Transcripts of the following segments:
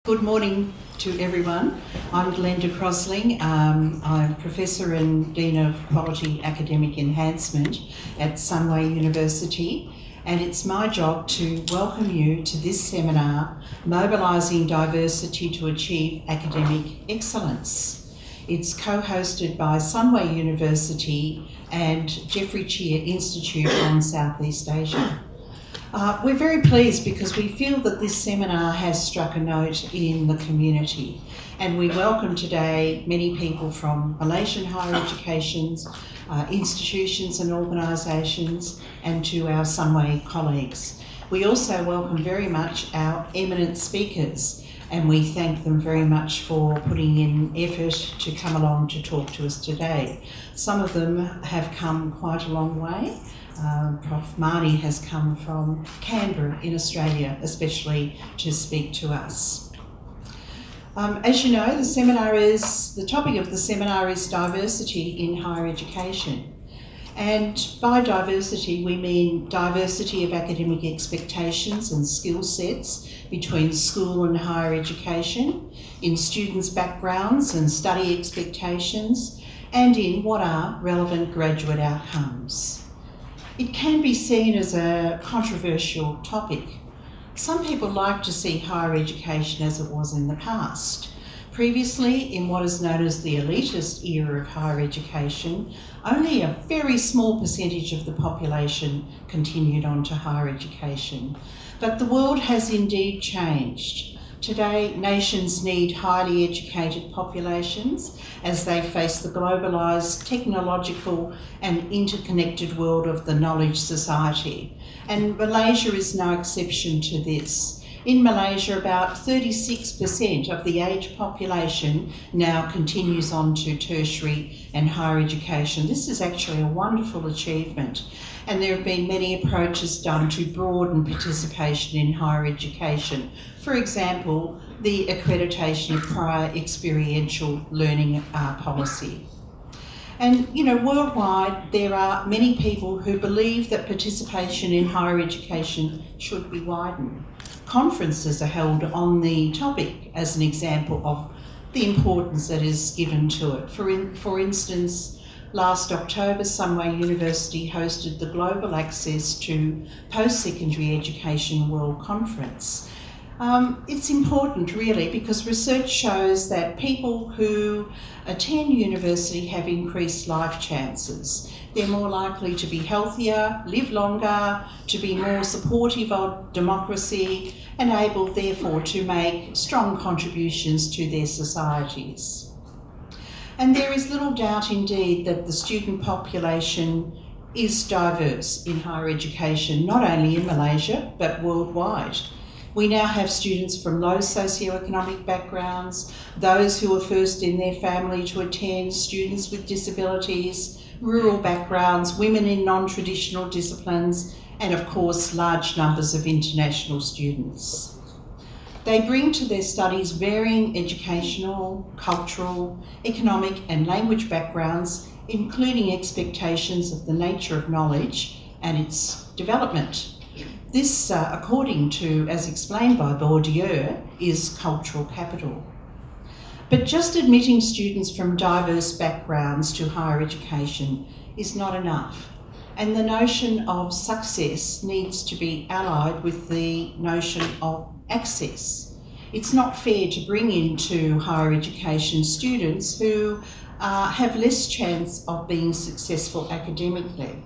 Good morning to everyone. I'm Glenda Crosling. I'm Professor and Dean of Quality Academic Enhancement at Sunway University, and it's my job to welcome you to this seminar, Mobilising Diversity to Achieve Academic Excellence. It's co-hosted by Sunway University and Jeffrey Cheer Institute on Southeast Asia. We're very pleased because we feel that this seminar has struck a note in the community, and we welcome today many people from Malaysian higher educations, institutions and organisations, and to our Sunway colleagues. We also welcome very much our eminent speakers, and we thank them very much for putting in effort to come along to talk to us today. Some of them have come quite a long way. Prof Marnie has come from Canberra in Australia, especially to speak to us. As you know, the topic of the seminar is diversity in higher education. And by diversity, we mean diversity of academic expectations and skill sets between school and higher education, in students' backgrounds and study expectations, and in what are relevant graduate outcomes. It can be seen as a controversial topic. Some people like to see higher education as it was in the past. Previously, in what is known as the elitist era of higher education, only a very small percentage of the population continued on to higher education. But the world has indeed changed. Today, nations need highly educated populations as they face the globalised, technological and interconnected world of the knowledge society. And Malaysia is no exception to this. In Malaysia, about 36% of the aged population now continues on to tertiary and higher education. This is actually a wonderful achievement, and there have been many approaches done to broaden participation in higher education. For example, the accreditation of prior experiential learning policy. And, worldwide, there are many people who believe that participation in higher education should be widened. Conferences are held on the topic as an example of the importance that is given to it. For instance, last October, Sunway University hosted the Global Access to Post-Secondary Education World Conference. It's important really because research shows that people who attend university have increased life chances. They're more likely to be healthier, live longer, to be more supportive of democracy, and able therefore to make strong contributions to their societies. And there is little doubt indeed that the student population is diverse in higher education, not only in Malaysia, but worldwide. We now have students from low socioeconomic backgrounds, those who are first in their family to attend, students with disabilities, rural backgrounds, women in non-traditional disciplines, and of course, large numbers of international students. They bring to their studies varying educational, cultural, economic and language backgrounds, including expectations of the nature of knowledge and its development. This, according to, as explained by Bourdieu, is cultural capital. But just admitting students from diverse backgrounds to higher education is not enough. And the notion of success needs to be allied with the notion of access. It's not fair to bring into higher education students who have less chance of being successful academically.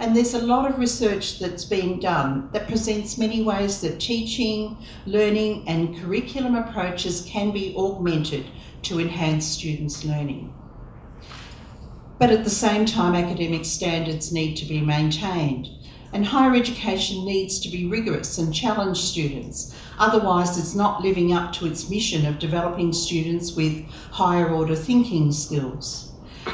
And there's a lot of research that's being done that presents many ways that teaching, learning and curriculum approaches can be augmented to enhance students' learning. But at the same time, academic standards need to be maintained, and higher education needs to be rigorous and challenge students. Otherwise, it's not living up to its mission of developing students with higher order thinking skills.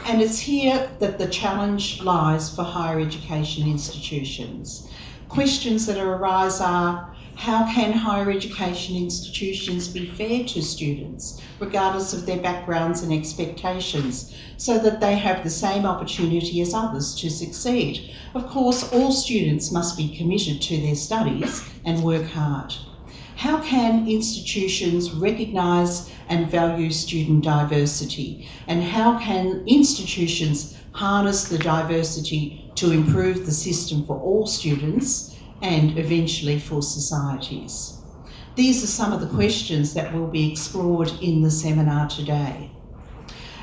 And it's here that the challenge lies for higher education institutions. Questions that arise are, how can higher education institutions be fair to students, regardless of their backgrounds and expectations, so that they have the same opportunity as others to succeed? Of course, all students must be committed to their studies and work hard. how can institutions recognise and value student diversity? And how can institutions harness the diversity to improve the system for all students and eventually for societies? These are some of the questions that will be explored in the seminar today.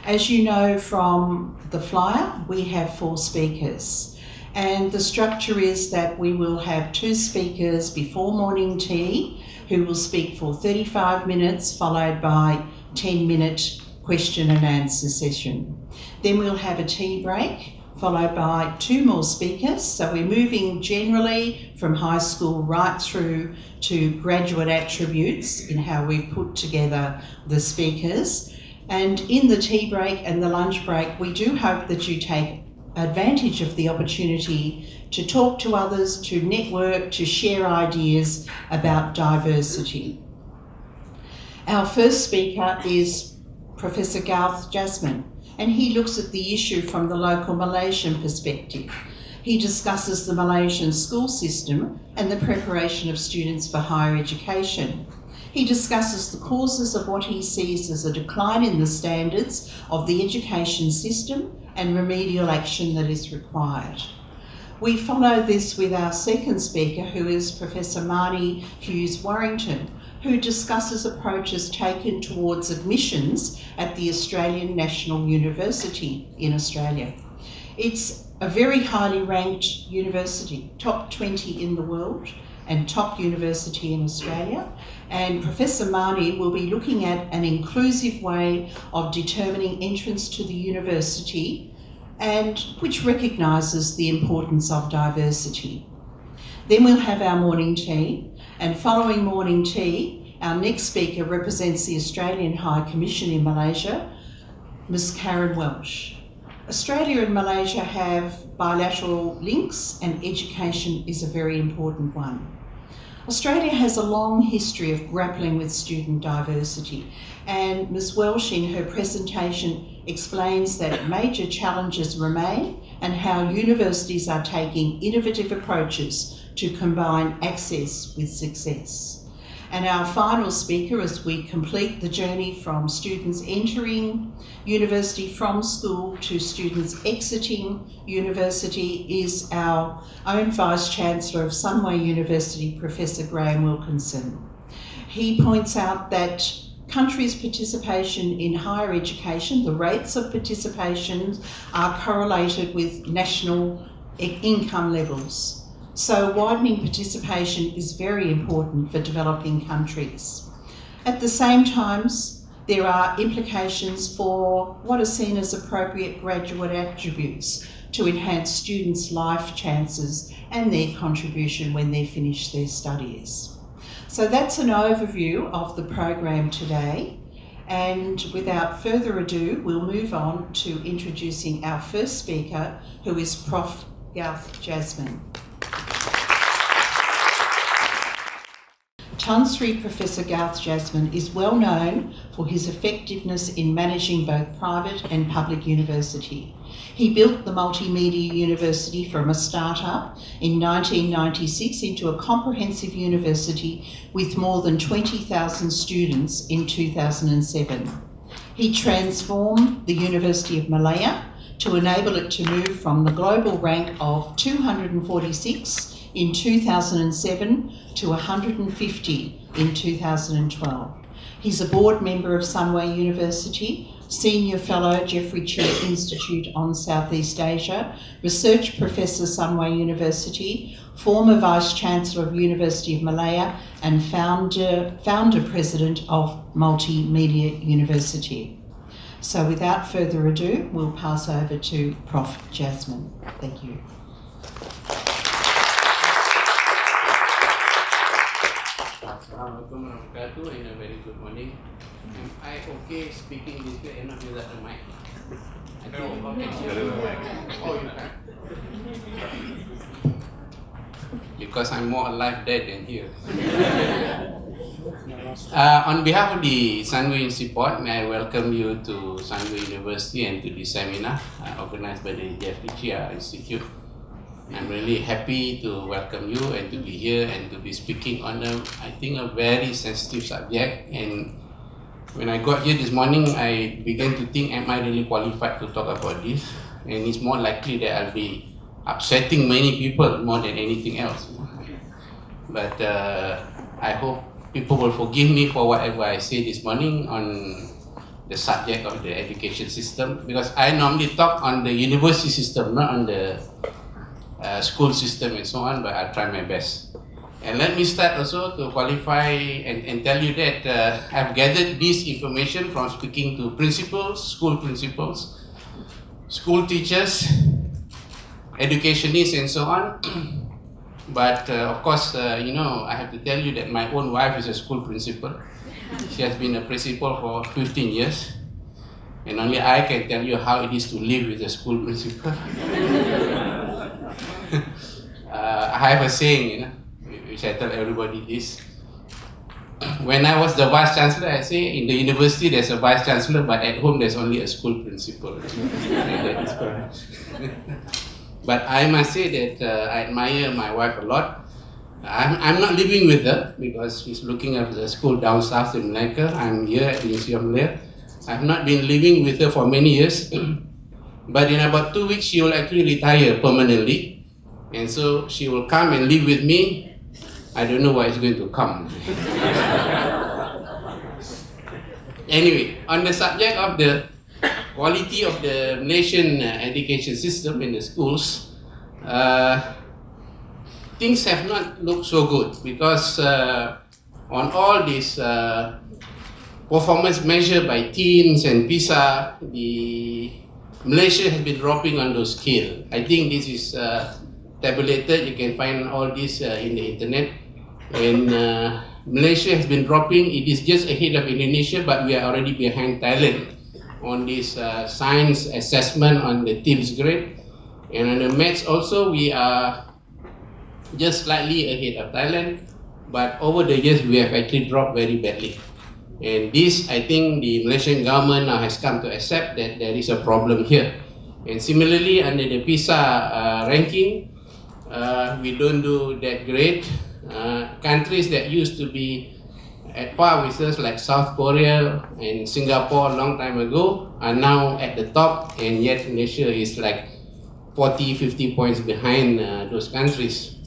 As you know from the flyer, we have 4 speakers, and the structure is that we will have 2 speakers before morning tea who will speak for 35 minutes, followed by 10-minute question and answer session. Then we'll have a tea break, followed by 2 more speakers. So we're moving generally from high school right through to graduate attributes in how we've put together the speakers. And in the tea break and the lunch break, we do hope that you take advantage of the opportunity to talk to others, to network, to share ideas about diversity. Our first speaker is Professor Ghauth, Jasmon, and he looks at the issue from the local Malaysian perspective. He discusses the Malaysian school system and the preparation of students for higher education. He discusses the causes of what he sees as a decline in the standards of the education system and remedial action that is required. We follow this with our second speaker, who is Professor Marnie Hughes-Warrington, who discusses approaches taken towards admissions at the Australian National University in Australia. It's a very highly ranked university, top 20 in the world and top university in Australia. And Professor Marnie will be looking at an inclusive way of determining entrance to the university, and which recognises the importance of diversity. Then we'll have our morning tea, and following morning tea, our next speaker represents the Australian High Commission in Malaysia, Ms. Karen Welsh. Australia and Malaysia have bilateral links, and education is a very important one. Australia has a long history of grappling with student diversity, and Ms. Welsh in her presentation explains that major challenges remain and how universities are taking innovative approaches to combine access with success. And our final speaker, as we complete the journey from students entering university from school to students exiting university, is our own Vice-Chancellor of Sunway University, Professor Graeme Wilkinson. He points out that countries' participation in higher education, the rates of participation, are correlated with national income levels. So widening participation is very important for developing countries. At the same time, there are implications for what are seen as appropriate graduate attributes to enhance students' life chances and their contribution when they finish their studies. So that's an overview of the program today. And without further ado, we'll move on to introducing our first speaker, who is Prof. Ghauth Jasmon. Tan Sri Professor Ghauth Jasmon is well known for his effectiveness in managing both private and public university. He built the Multimedia University from a start-up in 1996 into a comprehensive university with more than 20,000 students in 2007. He transformed the University of Malaya to enable it to move from the global rank of 246 in 2007 to 150 in 2012. He's a board member of Sunway University, Senior Fellow Jeffrey Chair Institute on Southeast Asia, Research Professor Sunway University, former Vice-Chancellor of University of Malaya and founder President of Multimedia University. So without further ado, we'll pass over to Prof. Jasmon. Thank you. Assalamualaikum warahmatullahi wabarakatuh, and a very good morning. Am I okay speaking this way and not without the mic? I think you can hear the mic. Oh, you can. Because I'm more alive there than here. On behalf of the Sunway Support, may I welcome you to Sunway University and to this seminar organized by the Jeffrey Chair Institute. I'm really happy to welcome you and to be here and to be speaking on I think a very sensitive subject. And when I got here this morning, I began to think, am I really qualified to talk about this? And it's more likely that I'll be upsetting many people more than anything else. But I hope people will forgive me for whatever I say this morning on the subject of the education system, because I normally talk on the university system, not on the school system and so on, but I'll try my best. And let me start also to qualify and tell you that I've gathered this information from speaking to principals, school teachers, educationists and so on. But of course, I have to tell you that my own wife is a school principal. She has been a principal for 15 years. And only I can tell you how it is to live with a school principal. I have a saying, which I tell everybody this. When I was the vice chancellor, I say in the university there's a vice chancellor, but at home there's only a school principal. And that is correct. But I must say that I admire my wife a lot. I'm not living with her because she's looking after the school down south in Malacca. I'm here at the University of Malaya. I've not been living with her for many years. But in about 2 weeks, she will actually retire permanently. And so she will come and live with me. I don't know what is going to come. Anyway, on the subject of the quality of the Malaysian education system in the schools, things have not looked so good because on all these performance measured by teams and PISA, Malaysia has been dropping on those scales. I think this is tabulated. You can find all this in the internet. And Malaysia has been dropping. It is just ahead of Indonesia, but we are already behind Thailand on this science assessment on the TIMSS grade. And on the maths also, we are just slightly ahead of Thailand. But over the years, we have actually dropped very badly. And this, I think the Malaysian government now has come to accept that there is a problem here. And similarly, under the PISA ranking, we don't do that great. Countries that used to be at par with us, like South Korea and Singapore a long time ago, are now at the top, and yet Malaysia is like 40-50 points behind those countries.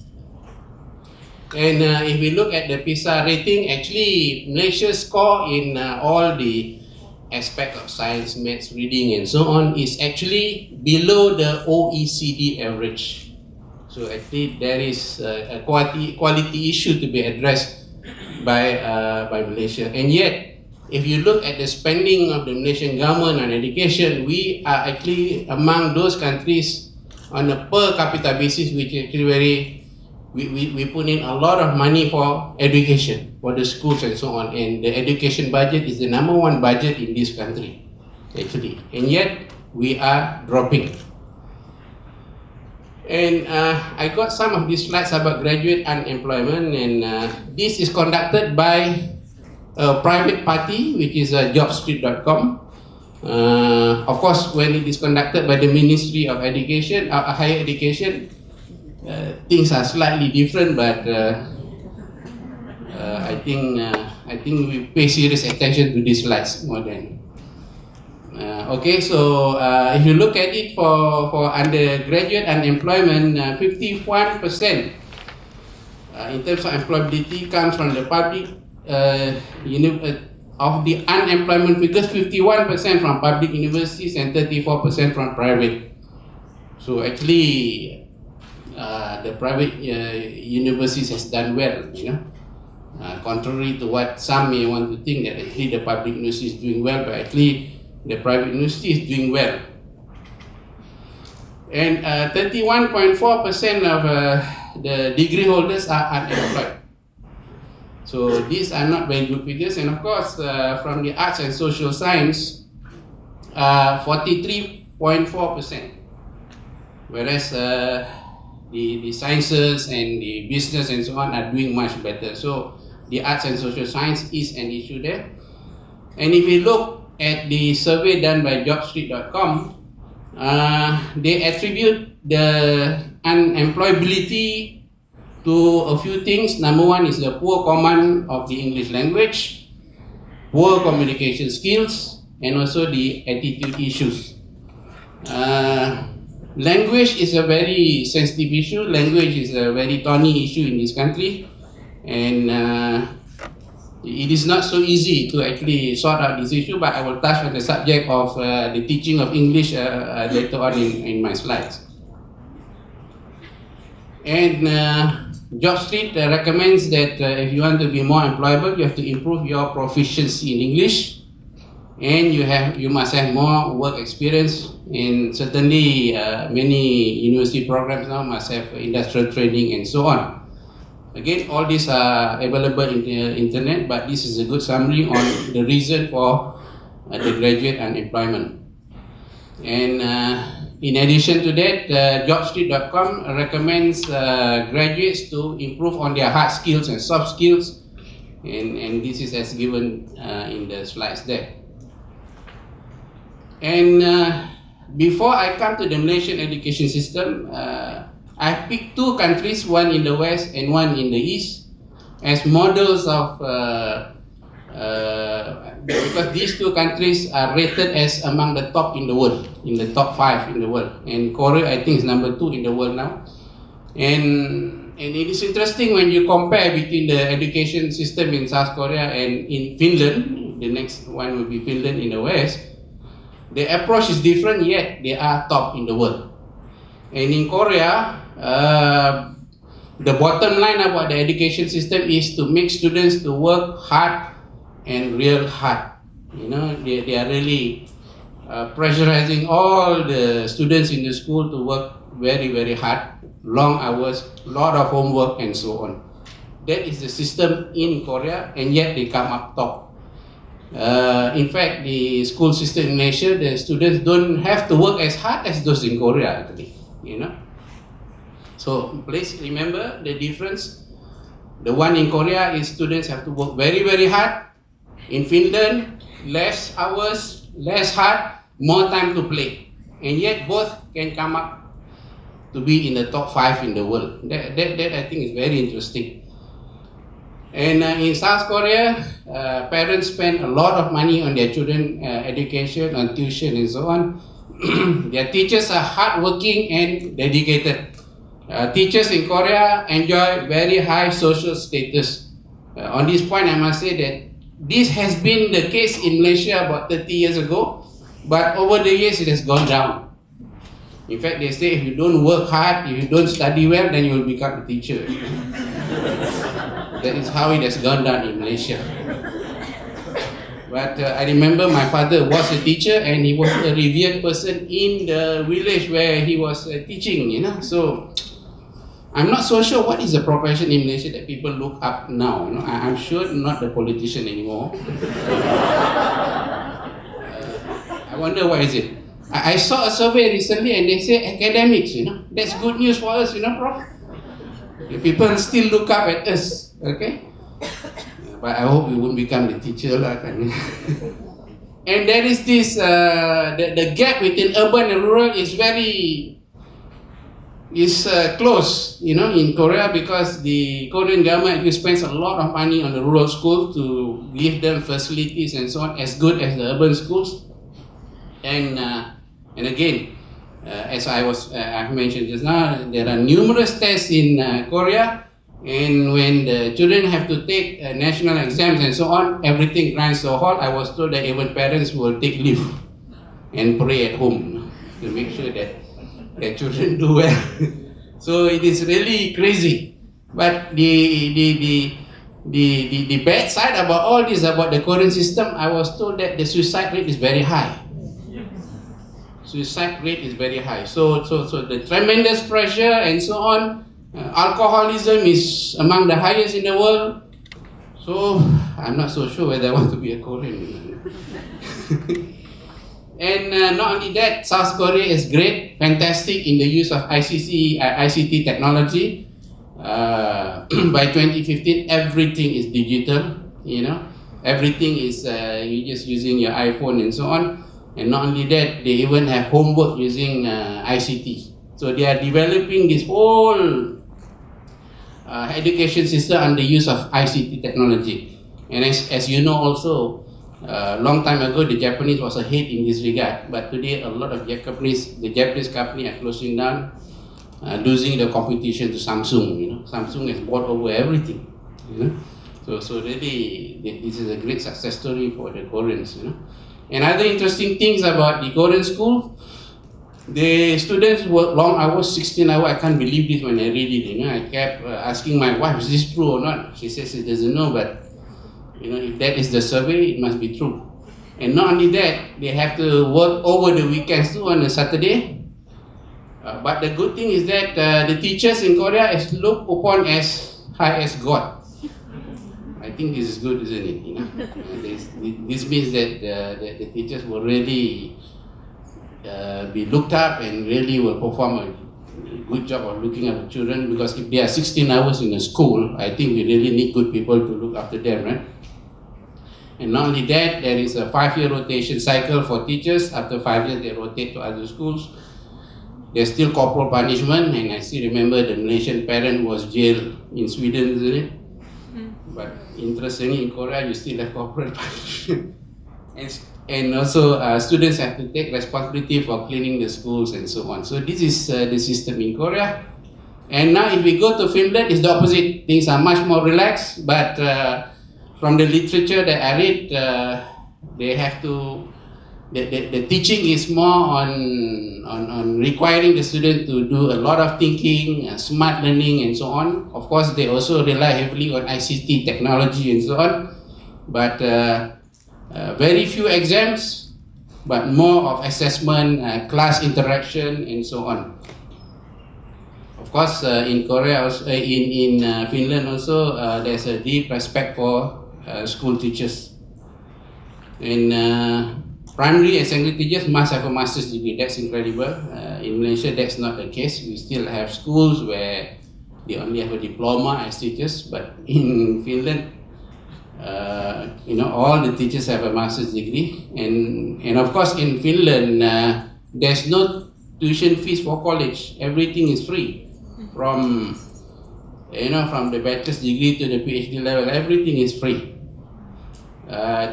And if we look at the PISA rating, actually Malaysia's score in all the aspect of science, maths, reading and so on is actually below the OECD average. So actually there is a quality issue to be addressed by Malaysia. And yet, if you look at the spending of the Malaysian government on education, we are actually among those countries on a per capita basis, which is actually we put in a lot of money for education, for the schools and so on. And the education budget is the #1 budget in this country, actually. And yet, we are dropping. And I got some of these slides about graduate unemployment, and this is conducted by a private party, which is jobstreet.com. Of course, when it is conducted by the Ministry of Education, Higher Education, things are slightly different, but I think we pay serious attention to these slides more than. Okay, so if you look at it for undergraduate unemployment, 51% in terms of employability comes from the public, of the unemployment figures, 51% from public universities and 34% from private. So actually, the private universities has done well, contrary to what some may want to think, that actually the public university is doing well, but actually the private university is doing well. And 31.4% of the degree holders are unemployed. So these are not very good figures. And of course, from the arts and social science, 43.4%. Whereas the sciences and the business and so on are doing much better. So the arts and social science is an issue there. And if we look at the survey done by jobstreet.com, They attribute the unemployability to a few things. Number one is the poor command of the English language, poor communication skills, and also the attitude issues. Language is a very sensitive issue. Language is a very thorny issue in this country, and it is not so easy to actually sort out this issue, but I will touch on the subject of the teaching of English later on in my slides. And Job Street recommends that if you want to be more employable, you have to improve your proficiency in English, and you must have more work experience. And certainly many university programs now must have industrial training and so on. Again, all these are available in the internet, but this is a good summary on the reason for the graduate unemployment. And in addition to that, jobstreet.com recommends graduates to improve on their hard skills and soft skills, and this is as given in the slides there. And before I come to the Malaysian education system, I picked two countries, one in the west and one in the east, as models of because these two countries are rated as among the top in the world, in the top 5 in the world. And Korea, I think, is number 2 in the world now. And it is interesting when you compare between the education system in South Korea and in Finland. The next one will be Finland in the west. The approach is different, yet they are top in the world. And in Korea, the bottom line about the education system is to make students to work hard and real hard. You know, they are really pressurizing all the students in the school to work very, very hard, long hours, lot of homework and so on. That is the system in Korea, and yet they come up top. In fact, the school system in Malaysia, the students don't have to work as hard as those in Korea, actually. You know. So please remember the difference. The one in Korea is students have to work very, very hard. In Finland, less hours, less hard, more time to play. And yet both can come up to be in the top 5 in the world. That I think is very interesting. And in South Korea, parents spend a lot of money on their children education, on tuition and so on. Their teachers are hardworking and dedicated. Teachers in Korea enjoy very high social status. On this point, I must say that this has been the case in Malaysia about 30 years ago, but over the years it has gone down. In fact, they say if you don't work hard, if you don't study well, then you will become a teacher. That is how it has gone down in Malaysia. But I remember my father was a teacher, and he was a revered person in the village where he was teaching, you know. So I'm not so sure what is the profession in Malaysia that people look up now. You know? I'm sure not the politician anymore. I wonder what is it. I saw a survey recently, and they say academics, you know. That's good news for us, you know, Prof. People still look up at us, okay? But I hope we won't become the teacher lah. And there is this, the gap between urban and rural is close, you know, in Korea, because the Korean government actually spends a lot of money on the rural schools to give them facilities and so on, as good as the urban schools. And again, as I mentioned just now, there are numerous tests in Korea. And when the children have to take national exams and so on, everything grinds to a halt. I was told that even parents will take leave and pray at home to make sure that their children do well. So it is really crazy. But the bad side about all this, about the Korean system, I was told that the suicide rate is very high. Suicide rate is very high. So the tremendous pressure and so on. Alcoholism is among the highest in the world. So I'm not so sure whether I want to be a Korean. And not only that, South Korea is great, fantastic in the use of ICT technology. By 2015, everything is digital. You know, everything is you're just using your iPhone and so on. And not only that, they even have homework using ICT. So they are developing this whole education system under use of ICT technology. And as you know also, long time ago the Japanese was ahead in this regard, but today a lot of the Japanese company are closing down, losing the competition to Samsung. You know, Samsung has bought over everything. You know, so really this is a great success story for the Koreans. You know, and other interesting things about the Korean school. The students work long hours, 16 hours. I can't believe this when I read it. You know, I kept asking my wife, "Is this true or not?" She says she doesn't know, but you know, if that is the survey, it must be true. And not only that, they have to work over the weekends too on a Saturday. But the good thing is that the teachers in Korea is looked upon as high as God. I think this is good, isn't it? You know, this means that the teachers will really be looked up and really will perform a good job of looking after children, because if they are 16 hours in a school, I think we really need good people to look after them, right? And not only that, there is a 5-year rotation cycle for teachers. After 5 years, they rotate to other schools. There's still corporal punishment, and I still remember the Malaysian parent who was jailed in Sweden, isn't it? But interestingly, in Korea, you still have corporal punishment. And also, students have to take responsibility for cleaning the schools and so on. So this is the system in Korea. And now if we go to Finland, it's the opposite. Things are much more relaxed, but from the literature that I read, they have to, the teaching is more on requiring the student to do a lot of thinking, smart learning and so on. Of course, they also rely heavily on ICT technology and so on. But very few exams, but more of assessment, class interaction, and so on. Of course, in Korea, also, in Finland also, there's a deep respect for school teachers. And primary and secondary teachers must have a master's degree. That's incredible. In Malaysia, that's not the case. We still have schools where they only have a diploma as teachers, but in Finland, you know, all the teachers have a master's degree, and of course in Finland there's no tuition fees for college. Everything is free, from the bachelor's degree to the PhD level. Everything is free.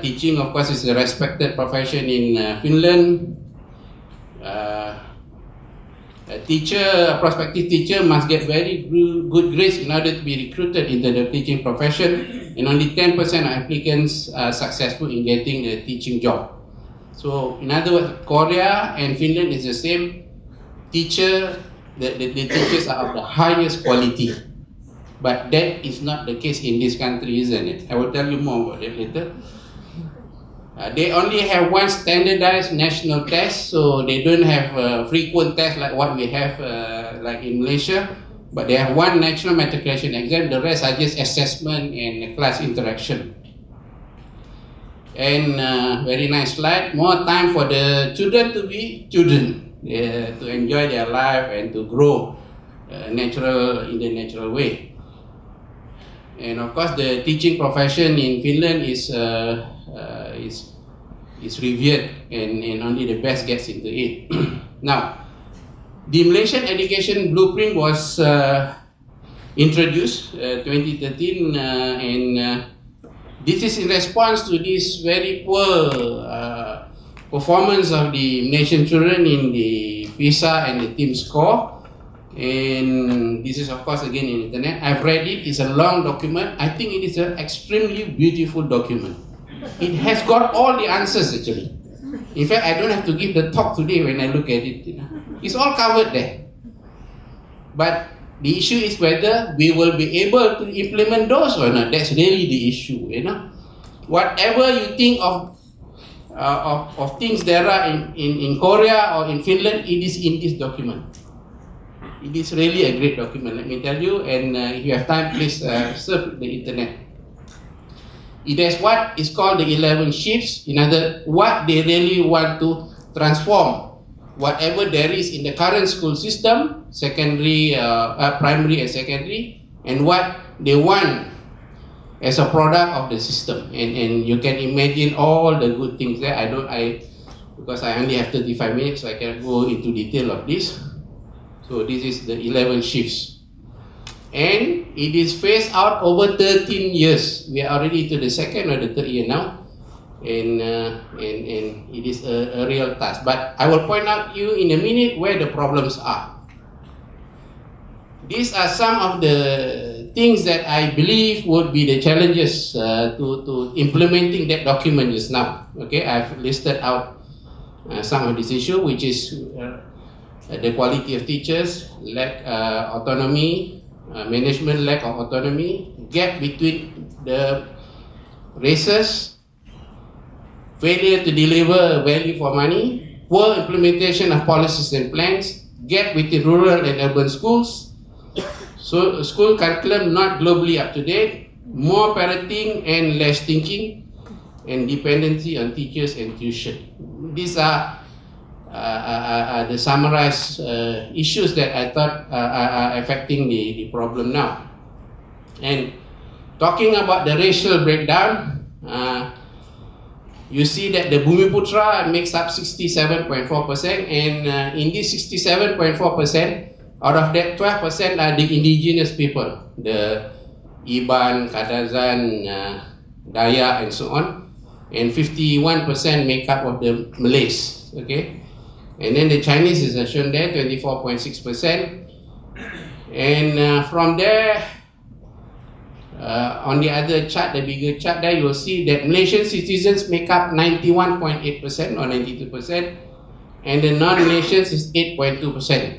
Teaching, of course, is a respected profession in Finland. A prospective teacher must get very good grades in order to be recruited into the teaching profession, and only 10% of applicants are successful in getting a teaching job. So, in other words, Korea and Finland is the same. The teachers are of the highest quality, but that is not the case in this country, isn't it? I will tell you more about that later. They only have one standardized national test, so they don't have frequent tests like what we have like in Malaysia, but they have one national matriculation exam. The rest are just assessment and class interaction. And very nice slide, more time for the children to be children, to enjoy their life and to grow in the natural way. And of course, the teaching profession in Finland is revered, and only the best gets into it. Now, the Malaysian education blueprint was introduced 2013, and this is in response to this very poor performance of the Malaysian children in the PISA and the TIM score. And this is, of course, again in internet. I've read it. It's a long document. I think it is an extremely beautiful document. It has got all the answers, actually. In fact, I don't have to give the talk today when I look at it. You know. It's all covered there. But the issue is whether we will be able to implement those or not. That's really the issue. You know, whatever you think of things there are in Korea or in Finland, it is in this document. It is really a great document, let me tell you, and if you have time, please surf the internet. It has what is called the 11 shifts, in other what they really want to transform. Whatever there is in the current school system, primary and secondary, and what they want as a product of the system. And you can imagine all the good things there. because I only have 35 minutes, so I cannot go into detail of this. So this is the 11 shifts. And it is phased out over 13 years. We are already to the second or the third year now. And it is a real task. But I will point out you in a minute where the problems are. These are some of the things that I believe would be the challenges to implementing that document just now. Okay, I've listed out some of these issues, which is the quality of teachers, lack autonomy, management lack of autonomy, gap between the races, failure to deliver value for money, poor implementation of policies and plans, gap between rural and urban schools, so school curriculum not globally up to date, more parenting and less thinking, and dependency on teachers and tuition. These are the summarized issues that I thought are affecting the problem now. And talking about the racial breakdown, you see that the Bumiputra makes up 67.4%, and in this 67.4%, out of that 12% are the indigenous people, the Iban, Kadazan, Dayak, and so on, and 51% make up of the Malays. Okay, and then the Chinese is shown there, 24.6%, and from there, on the other chart, the bigger chart there, you will see that Malaysian citizens make up 91.8% or 92%, and the non-Malaysians is 8.2%.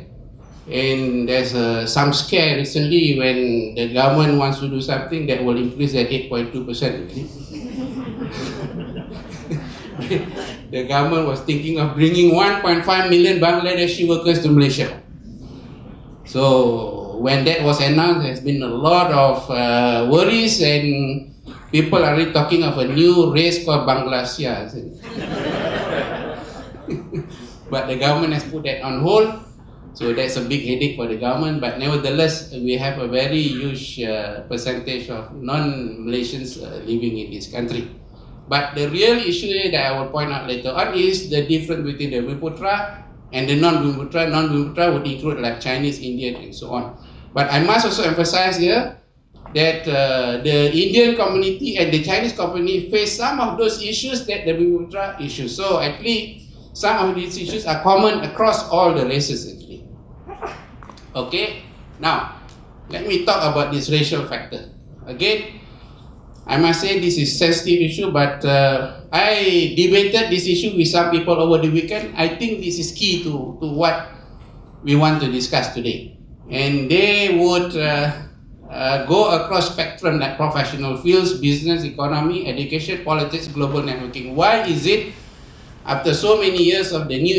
And there's some scare recently when the government wants to do something that will increase that 8.2%. The government was thinking of bringing 1.5 million Bangladeshi workers to Malaysia. So when that was announced, there's been a lot of worries, and people are already talking of a new race called Bangladesia. But the government has put that on hold. So that's a big headache for the government, but nevertheless, we have a very huge percentage of non-Malaysians living in this country. But the real issue that I will point out later on is the difference between the Bumiputra and the non-Bumiputra. Non-Bumiputra would include like Chinese, Indian, and so on. But I must also emphasize here that the Indian community and the Chinese community face some of those issues that the Bumiputra issues. So actually, some of these issues are common across all the races actually. Okay, now let me talk about this racial factor. Again, I must say this is a sensitive issue, but I debated this issue with some people over the weekend. I think this is key to what we want to discuss today. And they would go across spectrum like professional fields, business, economy, education, politics, global networking. Why is it after so many years of the new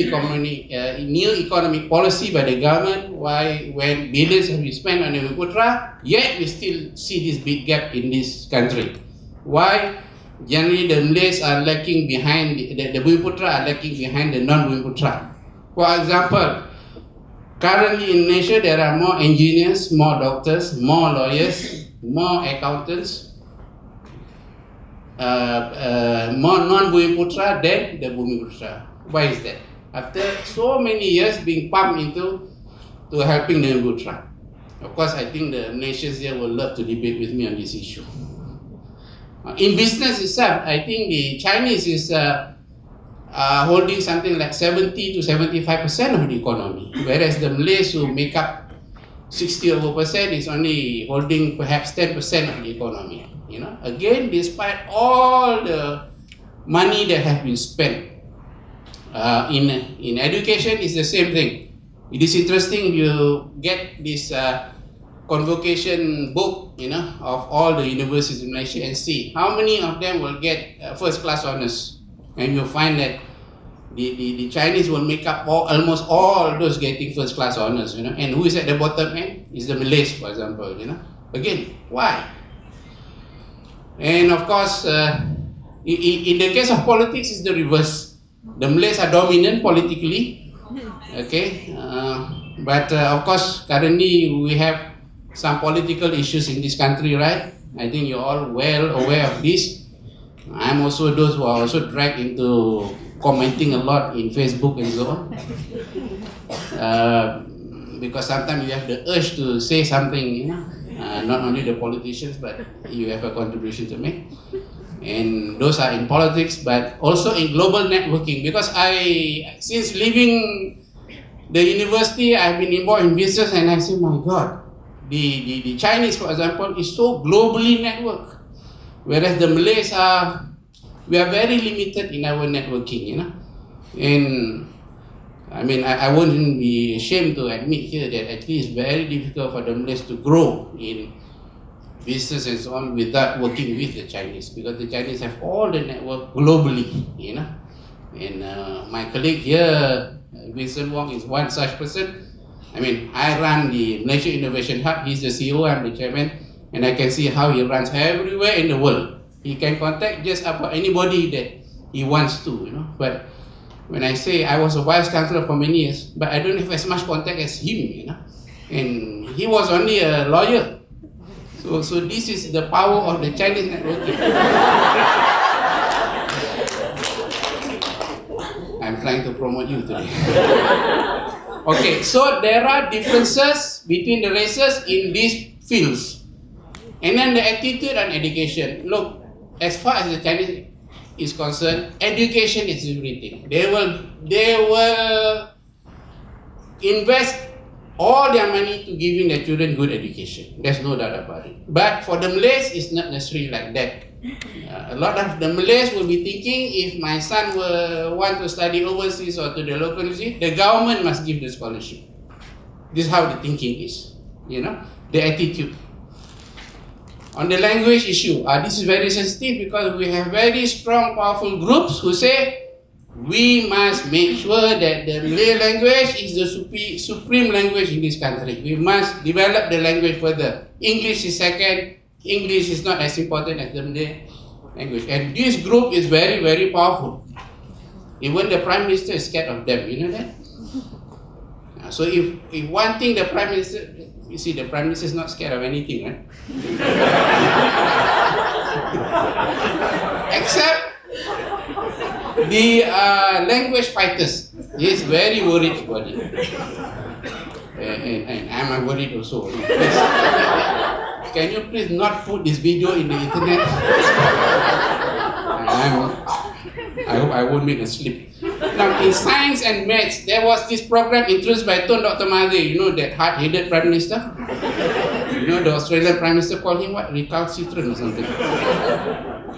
economic policy by the government, why when billions have been spent on the Bumiputra, yet we still see this big gap in this country? Why generally the Malays are lacking behind, the Bumiputra are lacking behind the non-Bumiputra? For example, currently in Malaysia there are more engineers, more doctors, more lawyers, more accountants, more non-Bumiputra than the Bumiputra. Why is that? After so many years being pumped into helping the Bumiputra. Of course, I think the Malaysians here will love to debate with me on this issue. In business itself, I think the Chinese is holding something like 70 to 75% of the economy, whereas the Malays who make up 60% is only holding perhaps 10% of the economy. You know, again, despite all the money that have been spent in education, is the same thing. It is interesting. You get this convocation book, you know, of all the universities in Malaysia and see how many of them will get first class honors, and you'll find that the Chinese will make up almost all those getting first class honors, you know, and who is at the bottom end is the Malays, for example, you know. Again, why? And of course, in the case of politics, it's the reverse. The Malays are dominant politically, okay, but of course, currently we have some political issues in this country, right? I think you're all well aware of this. I'm also those who are also dragged into commenting a lot in Facebook and so on. Because sometimes you have the urge to say something, not only the politicians, but you have a contribution to make. And those are in politics, but also in global networking. Because since leaving the university, I've been involved in business, and I say, my God, the Chinese, for example, is so globally networked. Whereas the Malays we are very limited in our networking, And I mean, I wouldn't be ashamed to admit here that actually it's very difficult for the Malays to grow in business and so on without working with the Chinese, because the Chinese have all the network globally, And my colleague here, Vincent Wong, is one such person. I mean, I run the Malaysia Innovation Hub. He's the CEO, I'm the chairman, and I can see how he runs everywhere in the world. He can contact just about anybody that he wants to, But when I say I was a vice chancellor for many years, but I don't have as much contact as him, And he was only a lawyer. So this is the power of the Chinese networking. I'm trying to promote you today. Okay, so there are differences between the races in these fields. And then the attitude on education. Look, as far as the Chinese is concerned, education is everything. They will invest all their money to giving their children good education. There's no doubt about it. But for the Malays, it's not necessarily like that. A lot of the Malays will be thinking, if my son will want to study overseas or to the local university, the government must give the scholarship. This is how the thinking is, the attitude. On the language issue, this is very sensitive because we have very strong, powerful groups who say we must make sure that the Malay language is the supreme language in this country. We must develop the language further. English is second. English is not as important as the Malay language. And this group is very, very powerful. Even the Prime Minister is scared of them, you know that? So if one thing the Prime Minister, you see, the Prime Minister is not scared of anything, right? Except the language fighters. He is very worried about it. And I'm worried also. Please, can you please not put this video in the internet? I hope I won't make a slip. Now, in science and maths, there was this program introduced by Dr. Mahathir, that hard-headed Prime Minister. The Australian Prime Minister called him what? Recalcitrant or something.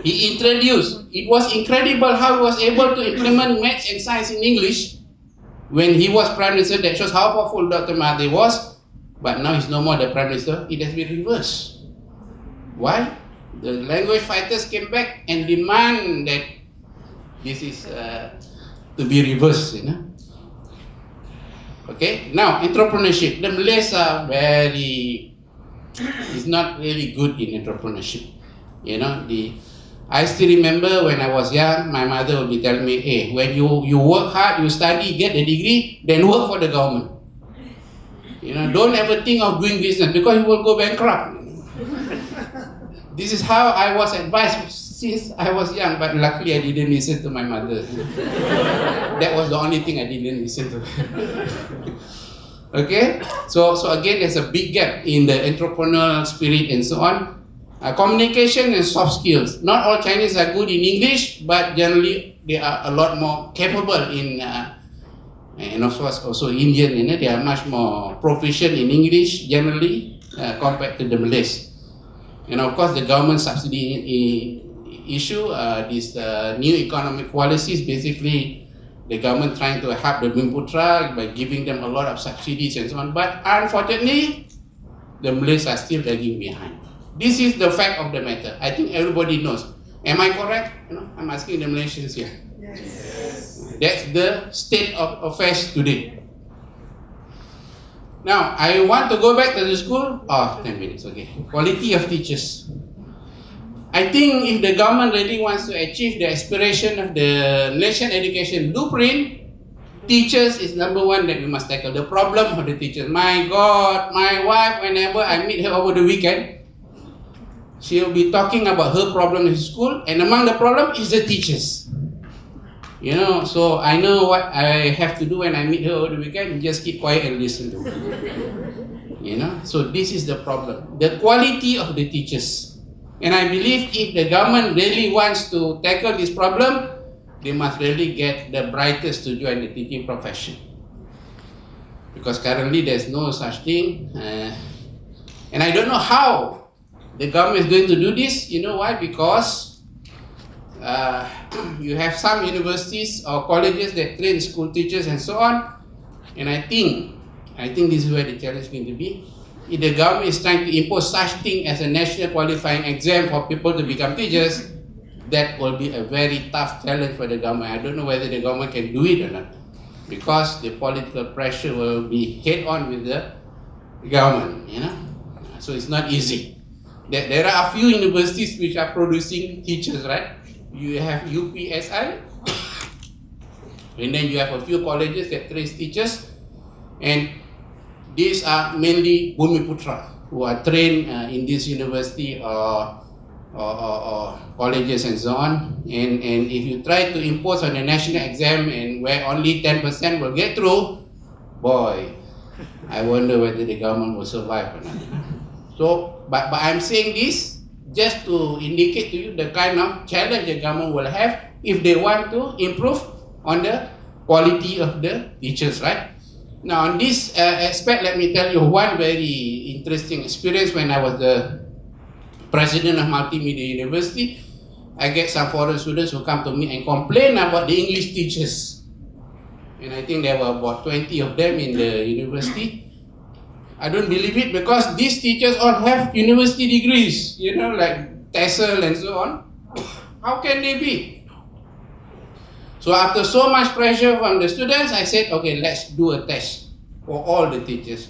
He introduced, it was incredible how he was able to implement maths and science in English when he was Prime Minister. That shows how powerful Dr. Mahathir was. But now he's no more the Prime Minister. It has been reversed. Why? The language fighters came back and demand that this is to be reversed, Okay, now entrepreneurship. The Malays are it's not really good in entrepreneurship. I still remember when I was young, my mother would be telling me, hey, when you work hard, you study, get a degree, then work for the government. Don't ever think of doing business because you will go bankrupt. This is how I was advised since I was young, but luckily I didn't listen to my mother. That was the only thing I didn't listen to. Okay? So again, there's a big gap in the entrepreneurial spirit and so on. Communication and soft skills. Not all Chinese are good in English, but generally they are a lot more capable in, and of course also Indian, they are much more proficient in English generally compared to the Malays. And of course the government subsidy issue, this new economic policies, basically the government trying to help the Bumiputera by giving them a lot of subsidies and so on. But unfortunately, the Malays are still lagging behind. This is the fact of the matter. I think everybody knows. Am I correct? I'm asking the Malaysians here. Yes. That's the state of affairs today. Now, I want to go back to the school. 10 minutes, okay. Quality of teachers. I think if the government really wants to achieve the aspiration of the Malaysian education blueprint, teachers is number one that we must tackle. The problem of the teachers. My God, my wife, whenever I meet her over the weekend, she'll be talking about her problem in school, and among the problem is the teachers. You know, so I know what I have to do when I meet her over the weekend, just keep quiet and listen to her. You know, so this is the problem. The quality of the teachers. And I believe if the government really wants to tackle this problem, they must really get the brightest to join the teaching profession. Because currently there's no such thing. And I don't know how the government is going to do this. You know why? Because you have some universities or colleges that train school teachers and so on. And I think this is where the challenge is going to be. If the government is trying to impose such thing as a national qualifying exam for people to become teachers, that will be a very tough challenge for the government. I don't know whether the government can do it or not, because the political pressure will be head on with the government, you know. So it's not easy. There are a few universities which are producing teachers, right? You have UPSI, and then you have a few colleges that train teachers, and these are mainly Bumiputra who are trained in this university or colleges and so on. And if you try to impose on a national exam and where only 10% will get through, boy, I wonder whether the government will survive or not. So, but I'm saying this just to indicate to you the kind of challenge the government will have if they want to improve on the quality of the teachers, right? Now, on this aspect, let me tell you one very interesting experience. When I was the president of Multimedia University, I get some foreign students who come to me and complain about the English teachers. And I think there were about 20 of them in the university. I don't believe it, because these teachers all have university degrees, you know, like TESOL and so on. How can they be? So after so much pressure from the students, I said, okay, let's do a test for all the teachers.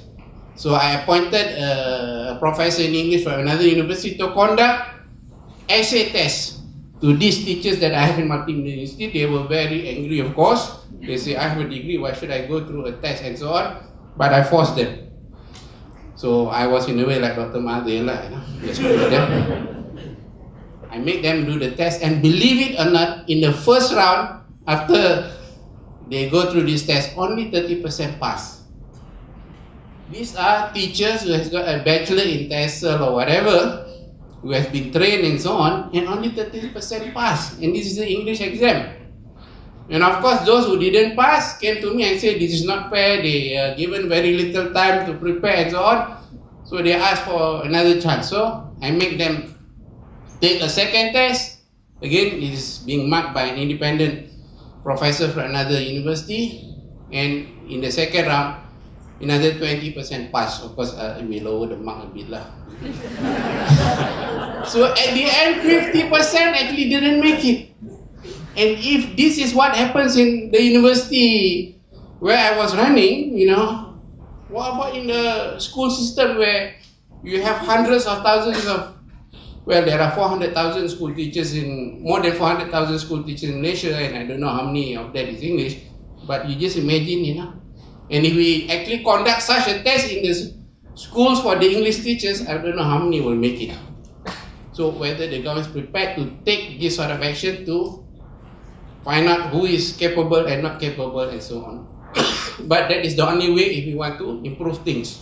So I appointed a professor in English from another university to conduct essay tests to these teachers that I have in Multimedia University. They were very angry, of course. They say, I have a degree, why should I go through a test and so on? But I forced them. So I was in a way like Dr. Mahathir, you know, just put them. I made them do the test, and believe it or not, in the first round, after they go through this test, only 30% pass. These are teachers who has got a bachelor in TESOL or whatever, who has been trained and so on, and only 30% pass. And this is the English exam. And of course, those who didn't pass came to me and said, this is not fair, they are given very little time to prepare and so on. So they asked for another chance. So I make them take a second test. Again, it is being marked by an independent professor from another university. And in the second round, another 20% pass. Of course, we lower the mark a bit lah. So at the end, 50% actually didn't make it. And if this is what happens in the university where I was running, you know, what about in the school system where you have hundreds of thousands of, well, there are 400,000 school teachers in, more than 400,000 school teachers in Malaysia, and I don't know how many of that is English, but you just imagine, you know. And if we actually conduct such a test in the schools for the English teachers, I don't know how many will make it. So whether the government is prepared to take this sort of action to find out who is capable and not capable and so on. But that is the only way if we want to improve things.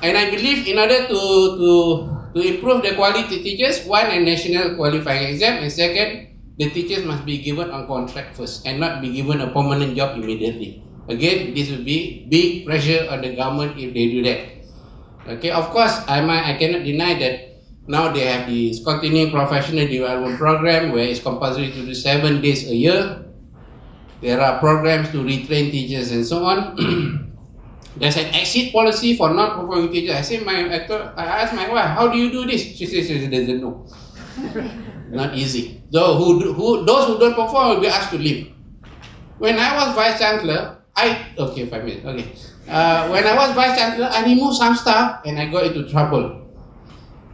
And I believe in order to improve the quality teachers, one, a national qualifying exam, and second, the teachers must be given on contract first and not be given a permanent job immediately. Again, this will be big pressure on the government if they do that. Okay, of course, I cannot deny that now they have this continuing professional development program where it's compulsory to do 7 days a year. There are programs to retrain teachers and so on. There's an exit policy for non-performing teachers. I asked my wife, how do you do this? She says she doesn't know. Not easy. So those who don't perform will be asked to leave. When I was Vice Chancellor, okay, 5 minutes, okay. When I was Vice Chancellor, I removed some staff and I got into trouble.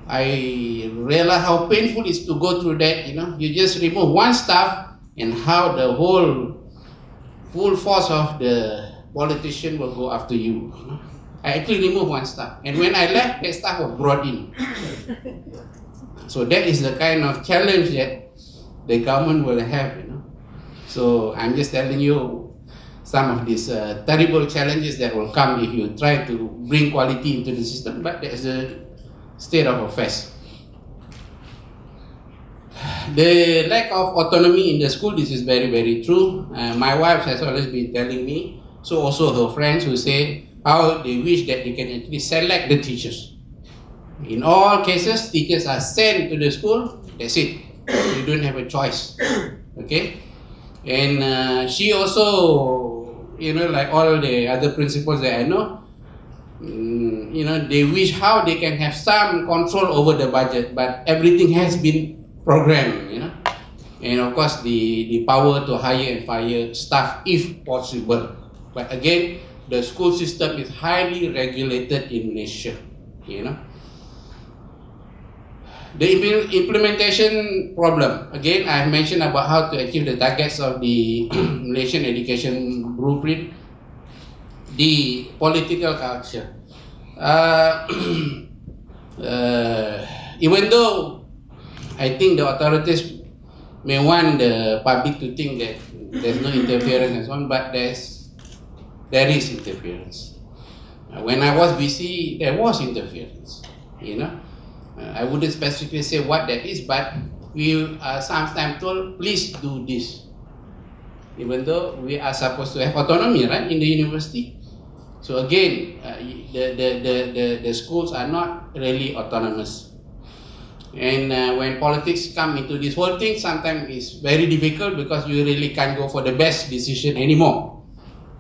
I realized how painful it is to go through that, you know. You just remove one staff and how the whole full force of the politician will go after you. I actually removed one staff. And when I left, that staff was brought in. So that is the kind of challenge that the government will have, So I'm just telling you some of these terrible challenges that will come if you try to bring quality into the system, but that's the state of affairs. The lack of autonomy in the school, this is very, very true. My wife has always been telling me, so also her friends who say how they wish that they can actually select the teachers. In all cases, teachers are sent to the school, that's it. You don't have a choice. Okay? And she also, like all the other principals that I know, they wish how they can have some control over the budget, but everything has been programmed, And of course, the power to hire and fire staff if possible. But again, the school system is highly regulated in Malaysia, The implementation problem. Again, I have mentioned about how to achieve the targets of the Malaysian education blueprint. The political culture. Even though I think the authorities may want the public to think that there's no interference and so on, but there is interference. When I was BC, there was interference, I wouldn't specifically say what that is, but we are sometimes told, please do this. Even though we are supposed to have autonomy, right, in the university. So again, the schools are not really autonomous. And when politics come into this whole thing, sometimes it's very difficult because you really can't go for the best decision anymore.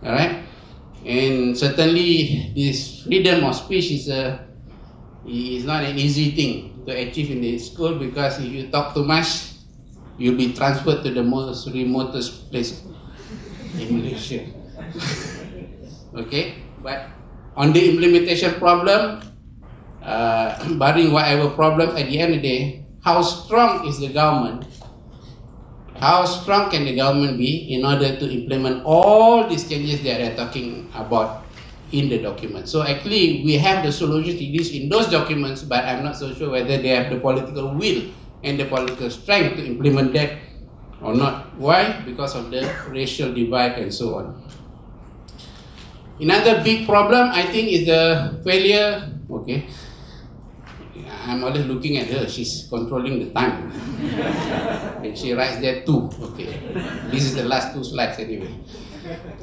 Alright? And certainly this freedom of speech is not an easy thing to achieve in the school, because if you talk too much, you'll be transferred to the most remotest place in Malaysia. Okay? But on the implementation problem, barring whatever problem, at the end of the day, how strong is the government? How strong can the government be in order to implement all these changes that they're talking about in the document? So actually, we have the solution to this in those documents, but I'm not so sure whether they have the political will and the political strength to implement that or not. Why? Because of the racial divide and so on. Another big problem, I think, is the failure. Okay, I'm always looking at her. She's controlling the time, and she writes there too. Okay, this is the last 2 slides anyway.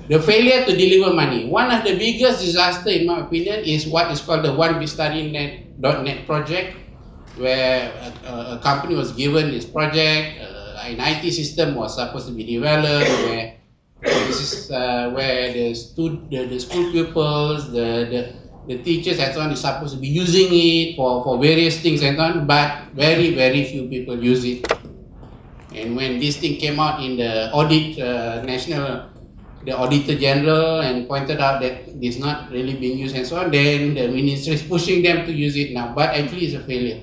The failure to deliver money. One of the biggest disasters, in my opinion, is what is called the One BeStudyNet.net project, where a company was given this project, an IT system was supposed to be developed, where this is where the school pupils, the teachers and so on is supposed to be using it for various things and so on, but very, very few people use it. And when this thing came out in the audit, the Auditor General and pointed out that it's not really being used and so on, then the ministry is pushing them to use it now, but actually it's a failure.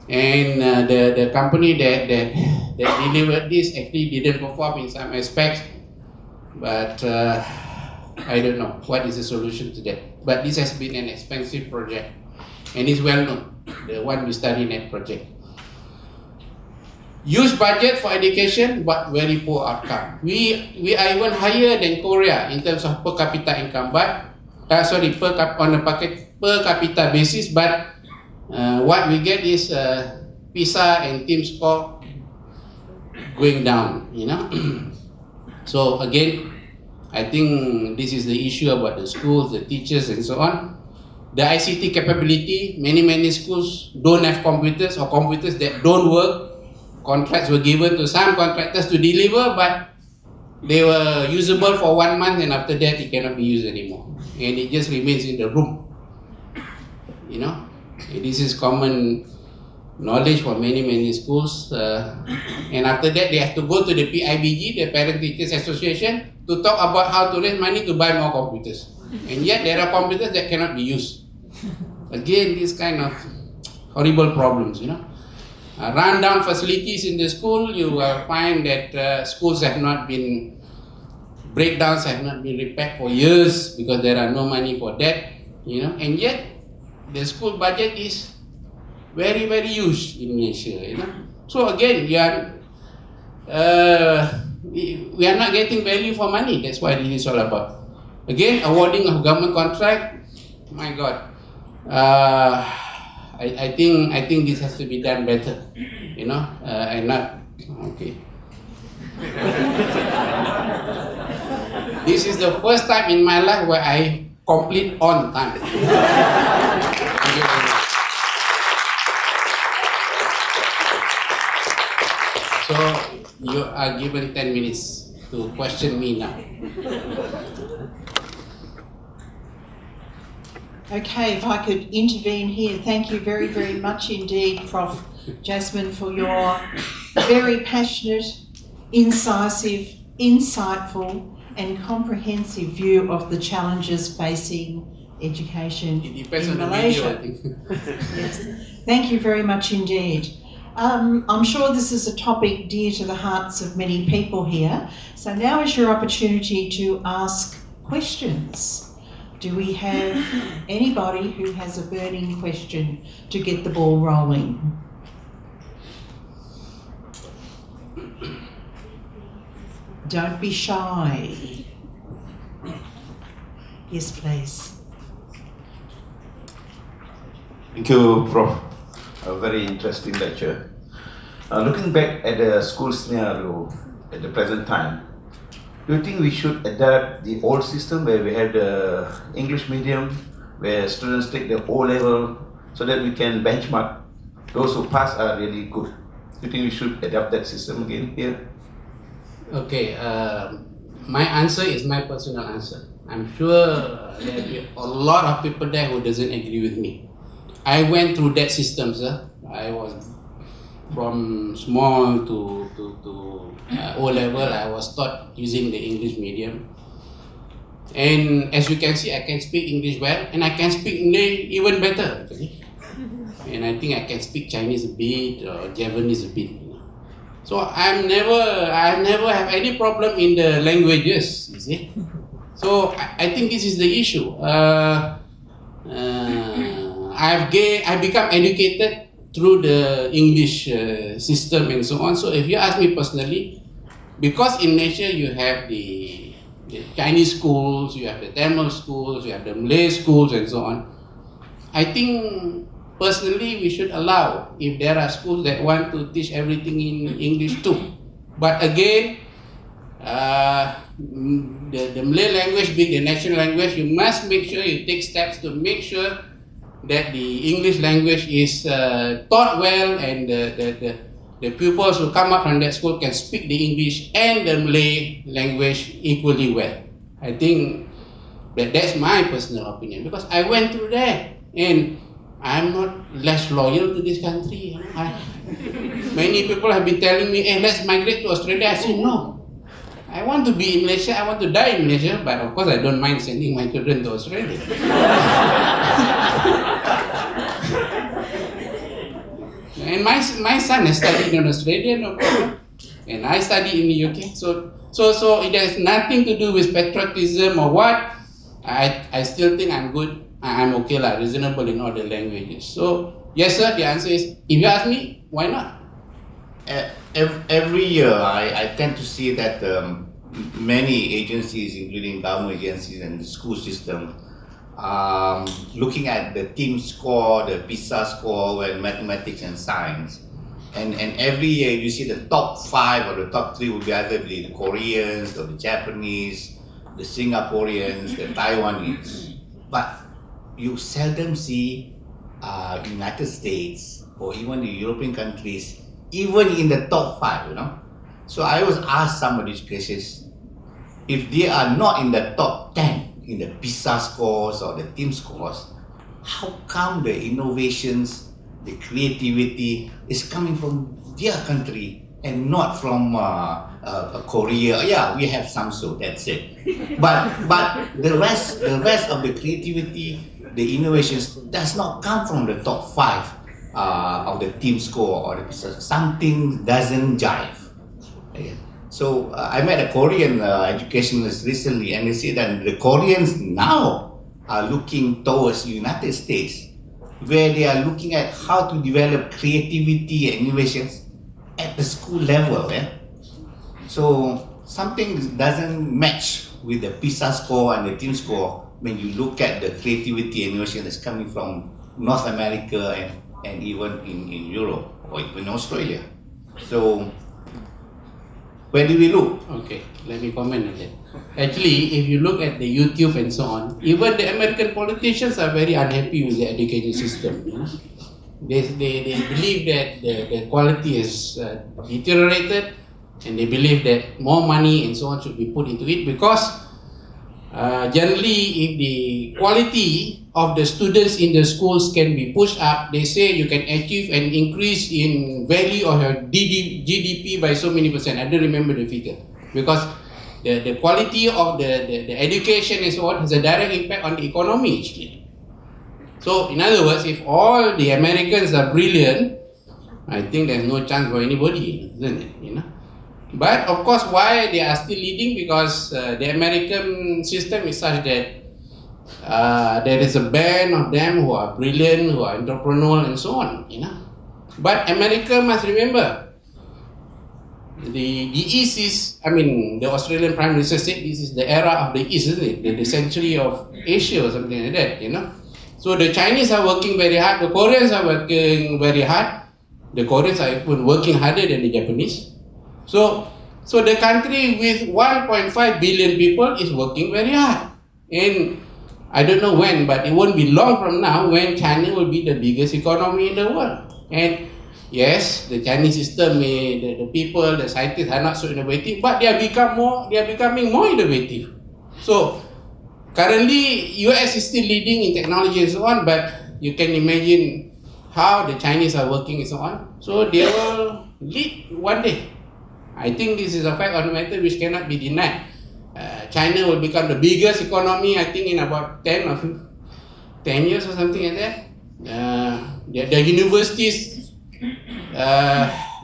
And the company that delivered this actually didn't perform in some aspects, but I don't know what is the solution to that. But this has been an expensive project, and it's well known, the One BeStudyNet project. Huge budget for education, but very poor outcome. We are even higher than Korea in terms of per capita income, but on a per capita basis, but what we get is PISA and team score going down, So again, I think this is the issue about the schools, the teachers and so on. The ICT capability, many schools don't have computers, or computers that don't work. Contracts were given to some contractors to deliver, but they were usable for 1 month, and after that it cannot be used anymore. And it just remains in the room. This is common knowledge for many schools. And after that, they have to go to the PIBG, the Parent Teachers Association, to talk about how to raise money to buy more computers. And yet there are computers that cannot be used. Again, these kind of horrible problems, Rundown facilities in the school, you will find that schools have not been, breakdowns have not been repaired for years because there are no money for that, and yet the school budget is very, very huge in Malaysia, So again, we are not getting value for money. That's what it is all about. Again, awarding of government contract. My God, I think this has to be done better. And not okay. This is the first time in my life where I complete on time. Thank you very much. So you are given 10 minutes to question me now. Okay, if I could intervene here, thank you very, very much indeed, Prof. Jasmon, for your very passionate, incisive, insightful and comprehensive view of the challenges facing education It depends in on Malaysia. the video, I think. Yes, thank you very much indeed. I'm sure this is a topic dear to the hearts of many people here. So now is your opportunity to ask questions. Do we have anybody who has a burning question to get the ball rolling? Don't be shy. Yes, please. Thank you, Prof. A very interesting lecture. Looking back at the school scenario at the present time, do you think we should adapt the old system where we have the English medium, where students take the O level, so that we can benchmark those who pass are really good? Do you think we should adapt that system again here? Okay, my answer is my personal answer. I'm sure there will be a lot of people there who doesn't agree with me. I went through that system, sir. I was from small to O level. I was taught using the English medium, and as you can see, I can speak English well, and I can speak English even better actually. And I think I can speak Chinese a bit or Japanese a bit. So I never have any problem in the languages. You see, so I think this is the issue. I become educated through the English system and so on. So if you ask me personally, because in Malaysia you have the Chinese schools, you have the Tamil schools, you have the Malay schools and so on, I think personally we should allow if there are schools that want to teach everything in English too. But again, the Malay language being the national language, you must make sure you take steps to make sure that the English language is taught well, and the pupils who come up from that school can speak the English and the Malay language equally well. I think that's my personal opinion, because I went through that and I'm not less loyal to this country. Many people have been telling me, hey, let's migrate to Australia. I said, no. I want to be in Malaysia, I want to die in Malaysia, but of course I don't mind sending my children to Australia. And my son has studied in Australia, no problem. And I studied in the UK. So it has nothing to do with patriotism or what. I still think I'm good. I'm okay, reasonable in all the languages. So yes, sir, the answer is, if you ask me, why not? Every year, I tend to see that many agencies, including government agencies and the school system, looking at the team score, the PISA score, and mathematics and science. And every year you see the top 5 or the top 3 would be either the Koreans or the Japanese, the Singaporeans, the Taiwanese. But you seldom see United States or even the European countries even in the top 5, So I always ask some of these cases, if they are not in the top 10 in the PISA scores or the team scores, how come the innovations, the creativity is coming from their country and not from Korea? Yeah, we have Samsung, that's it. But the rest of the creativity, the innovations does not come from the top 5 of the team score or the PISA. Something doesn't jive. Yeah. So I met a Korean educationalist recently, and they say that the Koreans now are looking towards United States, where they are looking at how to develop creativity and innovations at the school level. So something doesn't match with the PISA score and the team score when you look at the creativity and innovation that's coming from North America and even in Europe or even Australia. So where do we look? Okay, let me comment on that. Actually, if you look at the YouTube and so on, even the American politicians are very unhappy with the education system. You know? They believe that the quality is deteriorated, and they believe that more money and so on should be put into it because generally if the quality of the students in the schools can be pushed up, they say you can achieve an increase in value of your GDP by so many percent. I don't remember the figure because the quality of the education and so on has a direct impact on the economy actually. So in other words, if all the Americans are brilliant, I think there's no chance for anybody, isn't it? You know. But of course, why they are still leading? Because the American system is such that there is a band of them who are brilliant, who are entrepreneurial, and so on. You know. But America must remember, the East is, the Australian Prime Minister said this is the era of the East, isn't it? The century of Asia or something like that. You know. So the Chinese are working very hard. The Koreans are working very hard. The Koreans are even working harder than the Japanese. So the country with 1.5 billion people is working very hard. And I don't know when, but it won't be long from now when China will be the biggest economy in the world. And yes, the Chinese system, the people, the scientists are not so innovative, but they are becoming more innovative. So currently, US is still leading in technology and so on, but you can imagine how the Chinese are working and so on. So they will lead one day. I think this is a fact on the matter which cannot be denied. China will become the biggest economy, I think, in about 10 years or something like that. The universities,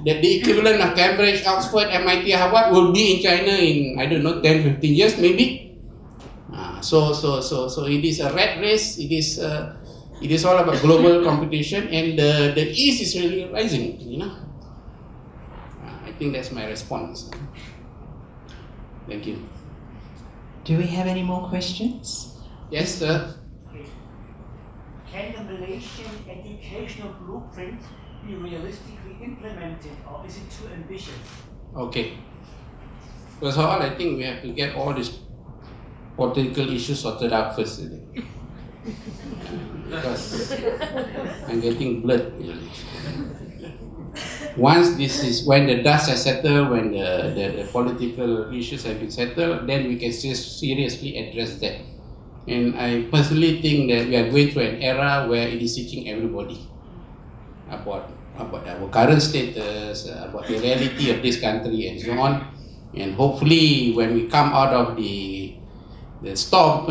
the equivalent of Cambridge, Oxford, MIT, Harvard will be in China in, 10, 15 years maybe. So it is a rat race. It is all about global competition, and the East is really rising. You know. I think that's my response. Thank you. Do we have any more questions? Yes, sir. Can the Malaysian educational blueprint be realistically implemented, or is it too ambitious? Okay. First of all, I think we have to get all these political issues sorted out first. Because I'm getting blurred. When the dust has settled, when the political issues have been settled, then we can seriously address that. And I personally think that we are going through an era where it is teaching everybody about our current status, about the reality of this country and so on. And hopefully when we come out of the storm,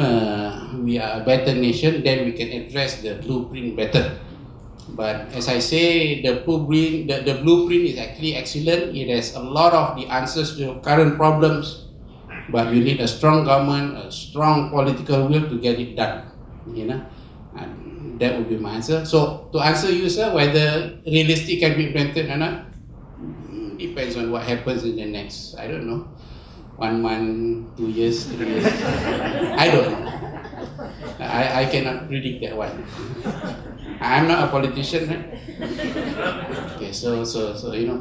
we are a better nation, then we can address the blueprint better. But as I say, the blueprint is actually excellent. It has a lot of the answers to current problems, but you need a strong government, a strong political will to get it done. You know, and that would be my answer. So to answer you, sir, whether realistic can be implemented or not, depends on what happens in the next, 1 month, 2 years, 3 years. I don't know. I cannot predict that one. I'm not a politician, right? Okay, so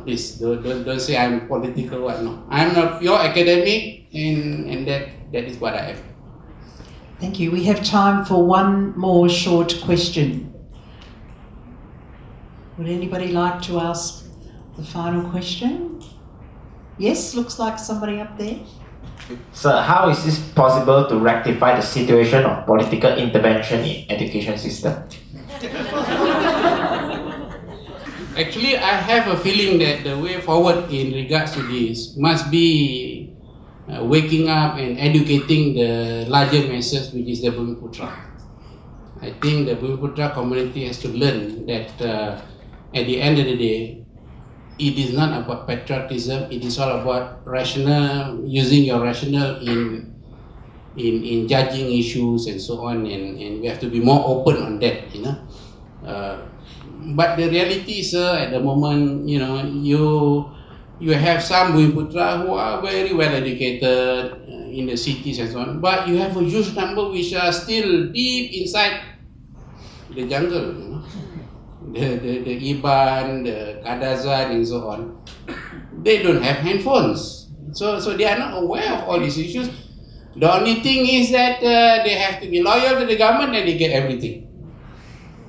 please don't say I'm political. What? No, I'm a pure academic, and that is what I am. Thank you. We have time for one more short question. Would anybody like to ask the final question? Yes, looks like somebody up there. Sir, how is this possible to rectify the situation of political intervention in education system? Actually, I have a feeling that the way forward in regards to this must be waking up and educating the larger masses, which is the Bumiputra. I think the Bumiputra community has to learn that at the end of the day, it is not about patriotism. It is all about using your rationale in judging issues and so on, and we have to be more open on that, But the reality is, at the moment, You have some Bumiputra who are very well educated in the cities and so on, but you have a huge number which are still deep inside the jungle, you know. The Iban, the Kadazan and so on. They don't have handphones. So they are not aware of all these issues. The only thing is that they have to be loyal to the government and they get everything.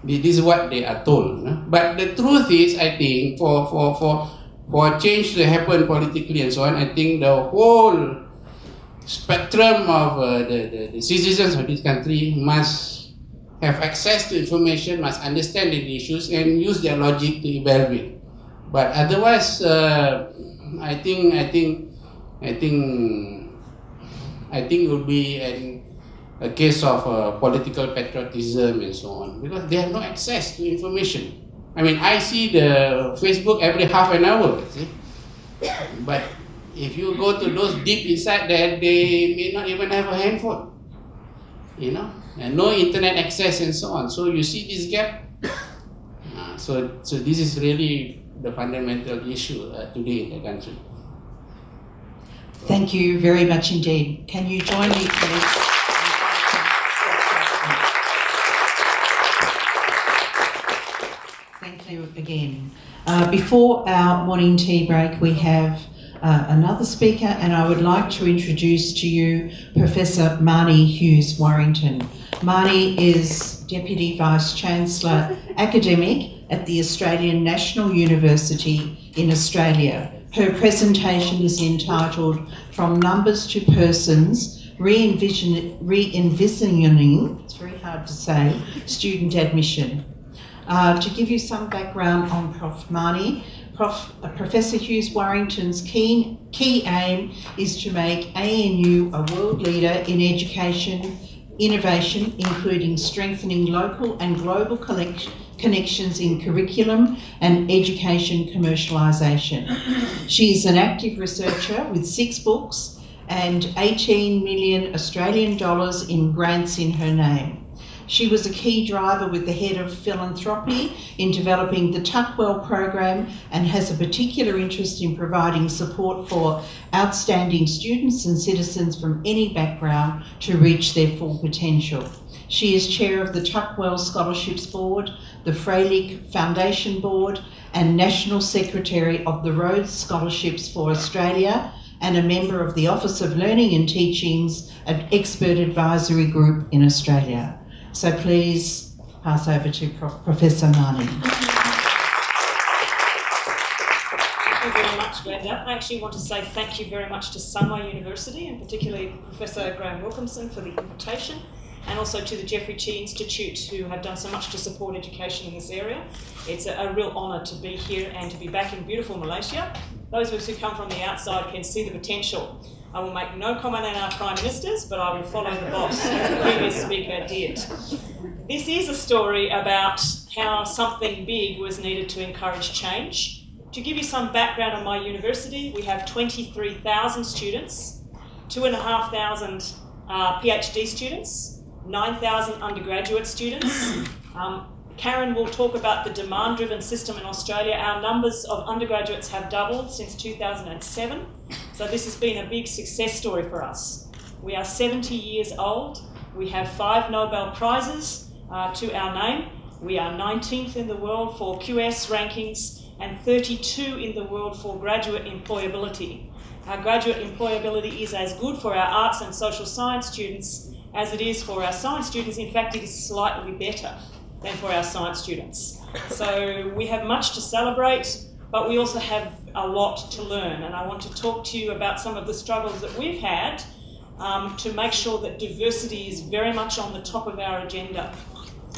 This is what they are told. No? But the truth is, I think, for change to happen politically and so on, I think the whole spectrum of the citizens of this country must have access to information, must understand the issues and use their logic to evaluate. But otherwise, I think it would be a case of political patriotism and so on, because they have no access to information. I mean, I see the Facebook every half an hour, see? But if you go to those deep inside there, they may not even have a handphone, you know, and no internet access and so on. So you see this gap. So this is really the fundamental issue today in the country. Thank you very much indeed. Can you join me, please? Thank you again. Before our morning tea break, we have another speaker, and I would like to introduce to you Professor Marnie Hughes-Warrington. Marnie is Deputy Vice-Chancellor Academic at the Australian National University in Australia. Her presentation is entitled From Numbers to Persons, Re-envisioning, it's very hard to say, student admission. To give you some background on Prof Marnie, Professor Hughes-Warrington's key aim is to make ANU a world leader in education innovation, including strengthening local and global connections in curriculum and education commercialisation. She is an active researcher with 6 books and 18 million Australian dollars in grants in her name. She was a key driver with the head of philanthropy in developing the Tuckwell program and has a particular interest in providing support for outstanding students and citizens from any background to reach their full potential. She is chair of the Tuckwell Scholarships Board, the Freilich Foundation Board, and National Secretary of the Rhodes Scholarships for Australia, and a member of the Office of Learning and Teaching's Expert Advisory Group in Australia. So please pass over to Professor Marnie. Thank you very much, Glenda. I actually want to say thank you very much to Sunway University, and particularly Professor Graeme Wilkinson for the invitation, and also to the Geoffrey Chi Institute, who have done so much to support education in this area. It's a real honour to be here and to be back in beautiful Malaysia. Those of us who come from the outside can see the potential. I will make no comment on our Prime Ministers, but I will follow the boss, as the previous speaker did. This is a story about how something big was needed to encourage change. To give you some background on my university, we have 23,000 students, 2,500 PhD students, 9,000 undergraduate students. Karen will talk about the demand-driven system in Australia. Our numbers of undergraduates have doubled since 2007. So this has been a big success story for us. We are 70 years old. We have 5 Nobel Prizes to our name. We are 19th in the world for QS rankings and 32 in the world for graduate employability. Our graduate employability is as good for our arts and social science students as it is for our science students. In fact, it is slightly better than for our science students. So we have much to celebrate, but we also have a lot to learn. And I want to talk to you about some of the struggles that we've had to make sure that diversity is very much on the top of our agenda.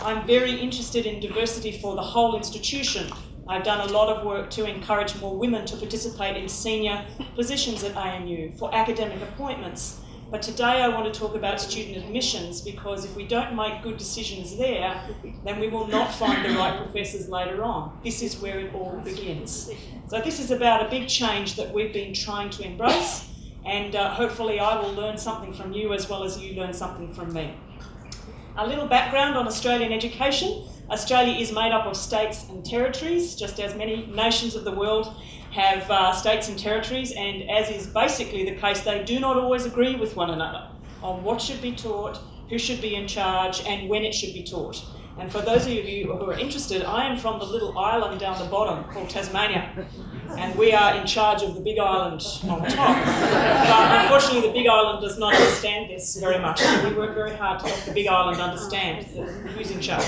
I'm very interested in diversity for the whole institution. I've done a lot of work to encourage more women to participate in senior positions at ANU, for academic appointments. But today I want to talk about student admissions, because if we don't make good decisions there, then we will not find the right professors later on. This is where it all begins. So this is about a big change that we've been trying to embrace, and hopefully I will learn something from you as well as you learn something from me. A little background on Australian education. Australia is made up of states and territories, just as many nations of the world have states and territories, and as is basically the case, they do not always agree with one another on what should be taught, who should be in charge, and when it should be taught. And for those of you who are interested, I am from the little island down the bottom called Tasmania, and we are in charge of the big island on top. But unfortunately, the big island does not understand this very much. We work very hard to help the big island understand who's in charge.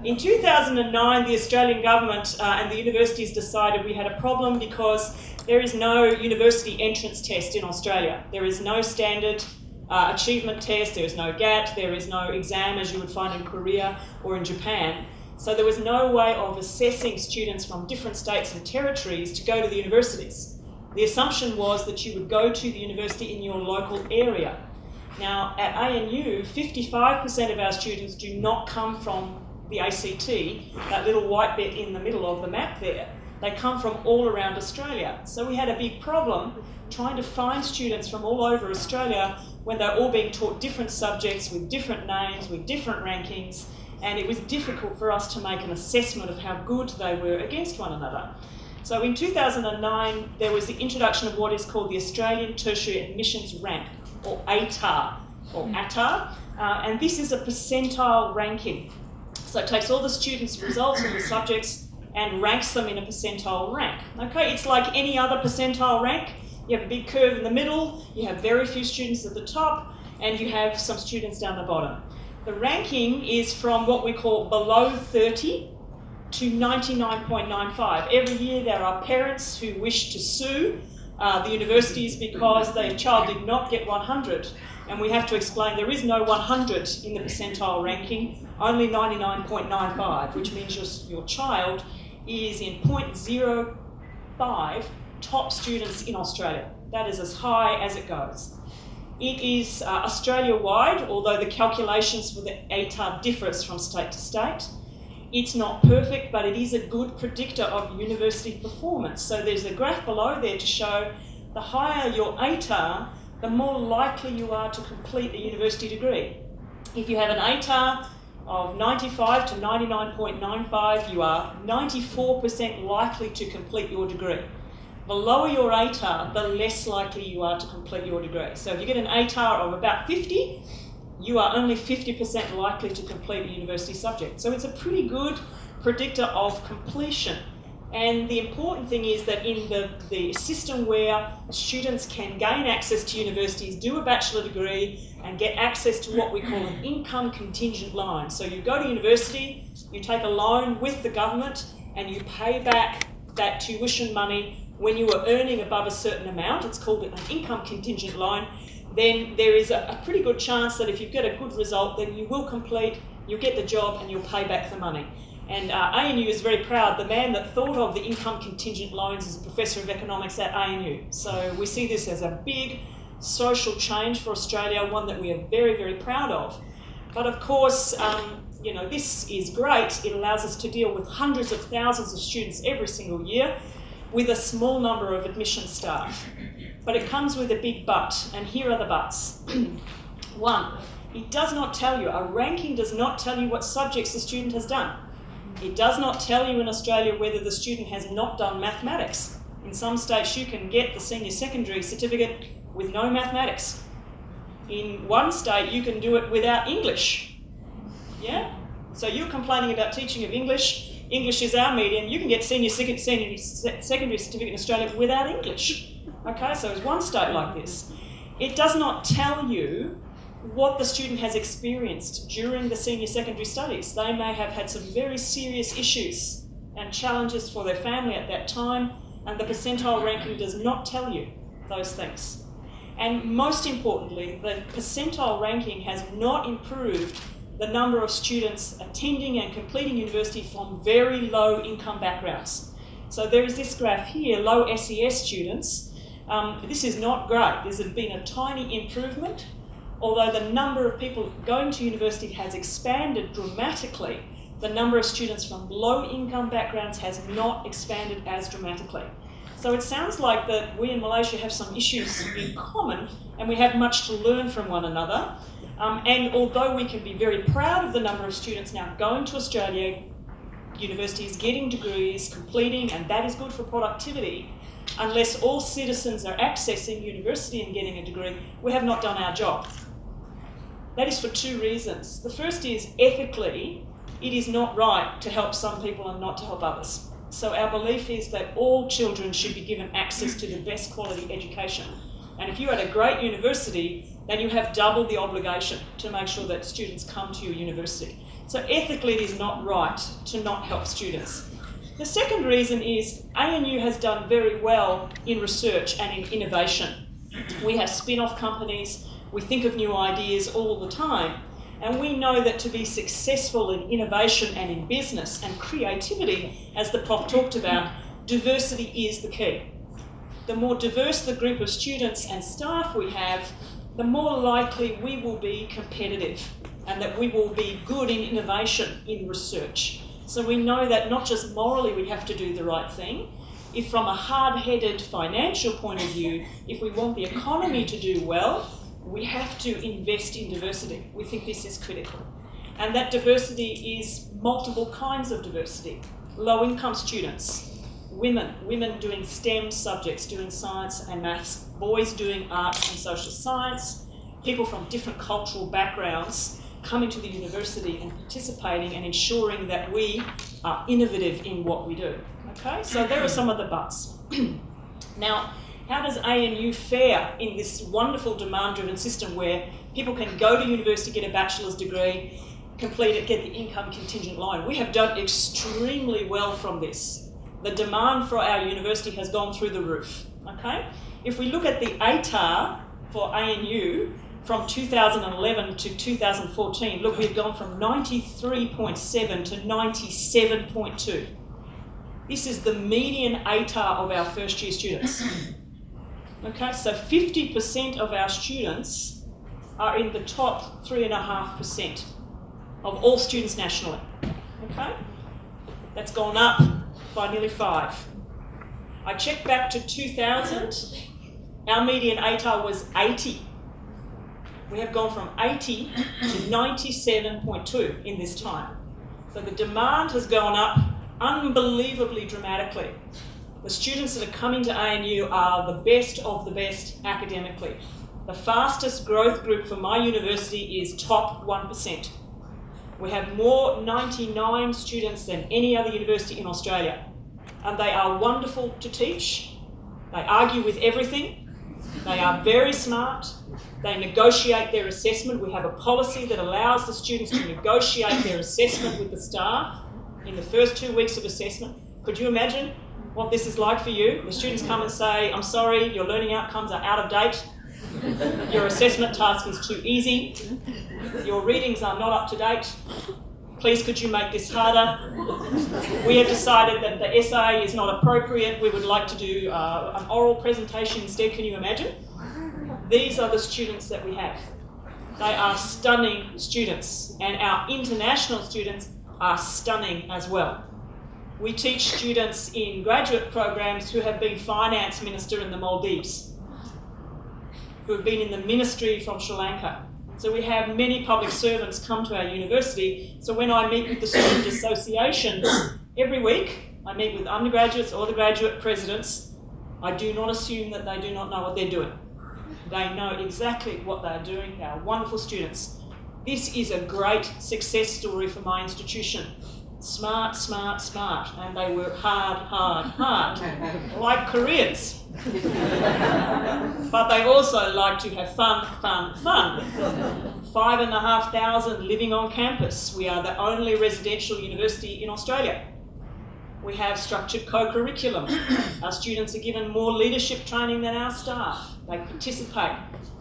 In 2009, the Australian government and the universities decided we had a problem because there is no university entrance test in Australia. There is no standard achievement test, there is no GAT, there is no exam as you would find in Korea or in Japan. So there was no way of assessing students from different states and territories to go to the universities. The assumption was that you would go to the university in your local area. Now at ANU, 55% of our students do not come from the ACT, that little white bit in the middle of the map there. They come from all around Australia. So we had a big problem trying to find students from all over Australia when they're all being taught different subjects with different names, with different rankings, and it was difficult for us to make an assessment of how good they were against one another. So in 2009, there was the introduction of what is called the Australian Tertiary Admissions Rank, or ATAR, and this is a percentile ranking. So it takes all the students' results of the subjects and ranks them in a percentile rank. Okay, it's like any other percentile rank. You have a big curve in the middle, you have very few students at the top, and you have some students down the bottom. The ranking is from what we call below 30 to 99.95. Every year there are parents who wish to sue the universities because their child did not get 100. And we have to explain there is no 100 in the percentile ranking, only 99.95, which means your child is in 0.05 top students in Australia. That is as high as it goes. It is Australia-wide, although the calculations for the ATAR differs from state to state. It's not perfect, but it is a good predictor of university performance. So there's a graph below there to show the higher your ATAR, the more likely you are to complete a university degree. If you have an ATAR of 95 to 99.95, you are 94% likely to complete your degree. The lower your ATAR, the less likely you are to complete your degree. So if you get an ATAR of about 50, you are only 50% likely to complete a university subject. So it's a pretty good predictor of completion. And the important thing is that in the system where students can gain access to universities, do a bachelor degree, and get access to what we call an income contingent loan. So you go to university, you take a loan with the government, and you pay back that tuition money when you are earning above a certain amount. It's called an income contingent loan. Then there is a pretty good chance that if you get a good result, then you will complete, you'll get the job, and you'll pay back the money. And ANU is very proud. The man that thought of the income contingent loans is a professor of economics at ANU. So we see this as a big social change for Australia, one that we are very, very proud of. But of course, this is great. It allows us to deal with hundreds of thousands of students every single year with a small number of admission staff. But it comes with a big but, and here are the buts. One, it does not tell you, a ranking does not tell you what subjects the student has done. It does not tell you in Australia whether the student has not done mathematics. In some states you can get the senior secondary certificate with no mathematics. In one state you can do it without English. Yeah? So you're complaining about teaching of English. English is our medium. You can get senior secondary certificate in Australia without English. Okay, so it's one state like this. It does not tell you what the student has experienced during the senior secondary studies. They may have had some very serious issues and challenges for their family at that time, and the percentile ranking does not tell you those things. And most importantly, the percentile ranking has not improved the number of students attending and completing university from very low income backgrounds. So there is this graph here, low SES students. This is not great. There's been a tiny improvement, although the number of people going to university has expanded dramatically. The number of students from low income backgrounds has not expanded as dramatically. So it sounds like that we in Malaysia have some issues in common, and we have much to learn from one another. And although we can be very proud of the number of students now going to Australia, universities getting degrees, completing, and that is good for productivity, unless all citizens are accessing university and getting a degree, we have not done our job. That is for two reasons. The first is ethically, it is not right to help some people and not to help others. So our belief is that all children should be given access to the best quality education. And if you're at a great university, then you have double the obligation to make sure that students come to your university. So ethically, it is not right to not help students. The second reason is ANU has done very well in research and in innovation. We have spin-off companies, we think of new ideas all the time, and we know that to be successful in innovation and in business and creativity, as the Prof talked about, diversity is the key. The more diverse the group of students and staff we have, the more likely we will be competitive and that we will be good in innovation, in research. So we know that not just morally we have to do the right thing, if from a hard-headed financial point of view, if we want the economy to do well, we have to invest in diversity. We think this is critical. And that diversity is multiple kinds of diversity. Low-income students, women doing STEM subjects, doing science and maths, boys doing arts and social science, people from different cultural backgrounds coming to the university and participating and ensuring that we are innovative in what we do. Okay, so there are some of the buts. Now, how does ANU fare in this wonderful demand-driven system where people can go to university, get a bachelor's degree, complete it, get the income contingent loan? We have done extremely well from this. The demand for our university has gone through the roof. Okay, if we look at the ATAR for ANU, from 2011 to 2014, look, we've gone from 93.7 to 97.2. This is the median ATAR of our first year students. Okay, so 50% of our students are in the top 3.5% of all students nationally. Okay, that's gone up by nearly 5. I checked back to 2000, our median ATAR was 80. We have gone from 80 to 97.2 in this time. So the demand has gone up unbelievably dramatically. The students that are coming to ANU are the best of the best academically. The fastest growth group for my university is top 1%. We have more 99 students than any other university in Australia. And they are wonderful to teach. They argue with everything. They are very smart. They negotiate their assessment. We have a policy that allows the students to negotiate their assessment with the staff in the first 2 weeks of assessment. Could you imagine what this is like for you? The students come and say, I'm sorry, your learning outcomes are out of date. Your assessment task is too easy. Your readings are not up to date. Please could you make this harder? We have decided that the essay is not appropriate. We would like to do an oral presentation instead. Can you imagine? These are the students that we have. They are stunning students, and our international students are stunning as well. We teach students in graduate programs who have been finance minister in the Maldives, who have been in the ministry from Sri Lanka. So we have many public servants come to our university. So when I meet with the student associations every week, I meet with undergraduates or the graduate presidents, I do not assume that they do not know what they're doing. They know exactly what they're doing. They are wonderful students. This is a great success story for my institution. Smart, smart, smart. And they work hard, hard, hard, like Koreans. But they also like to have fun, fun, fun. 5,500 living on campus. We are the only residential university in Australia. We have structured co-curriculum. Our students are given more leadership training than our staff. They participate.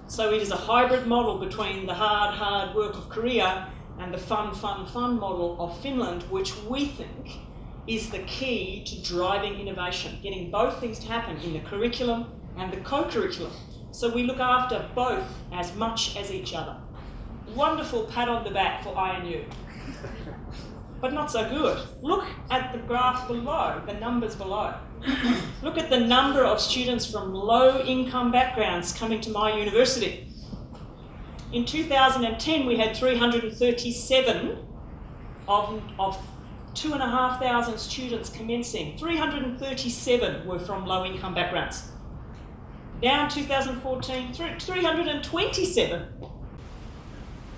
So it is a hybrid model between the hard, hard work of Korea and the fun, fun, fun model of Finland, which we think is the key to driving innovation, getting both things to happen in the curriculum and the co-curriculum. So we look after both as much as each other. Wonderful pat on the back for INU. But not so good. Look at the graph below, the numbers below. Look at the number of students from low-income backgrounds coming to my university. In 2010, we had 337 of 2,500 students commencing. 337 were from low-income backgrounds. Now in 2014, 327.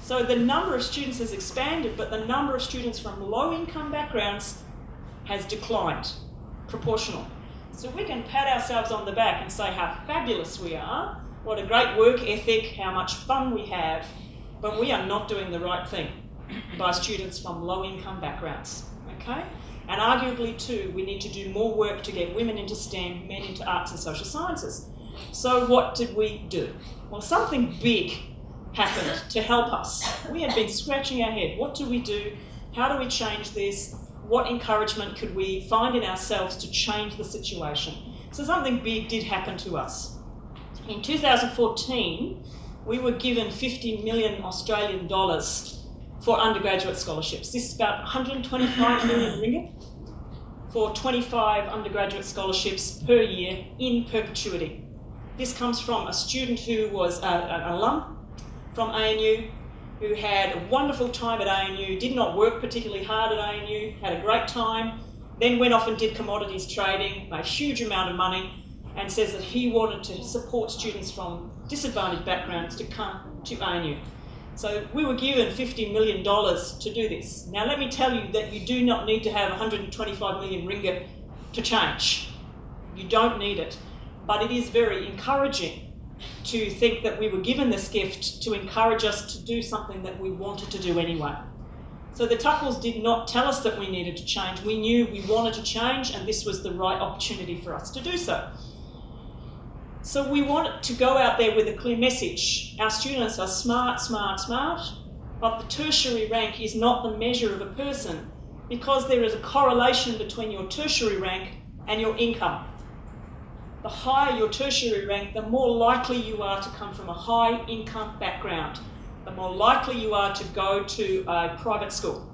So the number of students has expanded, but the number of students from low-income backgrounds has declined, proportional. So we can pat ourselves on the back and say how fabulous we are, what a great work ethic, how much fun we have, but we are not doing the right thing by students from low-income backgrounds, okay? And arguably too, we need to do more work to get women into STEM, men into arts and social sciences. So what did we do? Well, something big happened to help us. We had been scratching our head. What do we do? How do we change this? What encouragement could we find in ourselves to change the situation? So something big did happen to us. In 2014, we were given 50 million Australian dollars for undergraduate scholarships. This is about 125 million ringgit for 25 undergraduate scholarships per year in perpetuity. This comes from a student who was an alum from ANU, who had a wonderful time at ANU, did not work particularly hard at ANU, had a great time, then went off and did commodities trading, made a huge amount of money, and says that he wanted to support students from disadvantaged backgrounds to come to ANU. So we were given $50 million to do this. Now let me tell you that you do not need to have 125 million ringgit to change. You don't need it. But it is very encouraging to think that we were given this gift to encourage us to do something that we wanted to do anyway. So the Tuckles did not tell us that we needed to change. We knew we wanted to change, and this was the right opportunity for us to do so. So we wanted to go out there with a clear message. Our students are smart, smart, smart, but the tertiary rank is not the measure of a person, because there is a correlation between your tertiary rank and your income. The higher your tertiary rank, the more likely you are to come from a high income background, the more likely you are to go to a private school.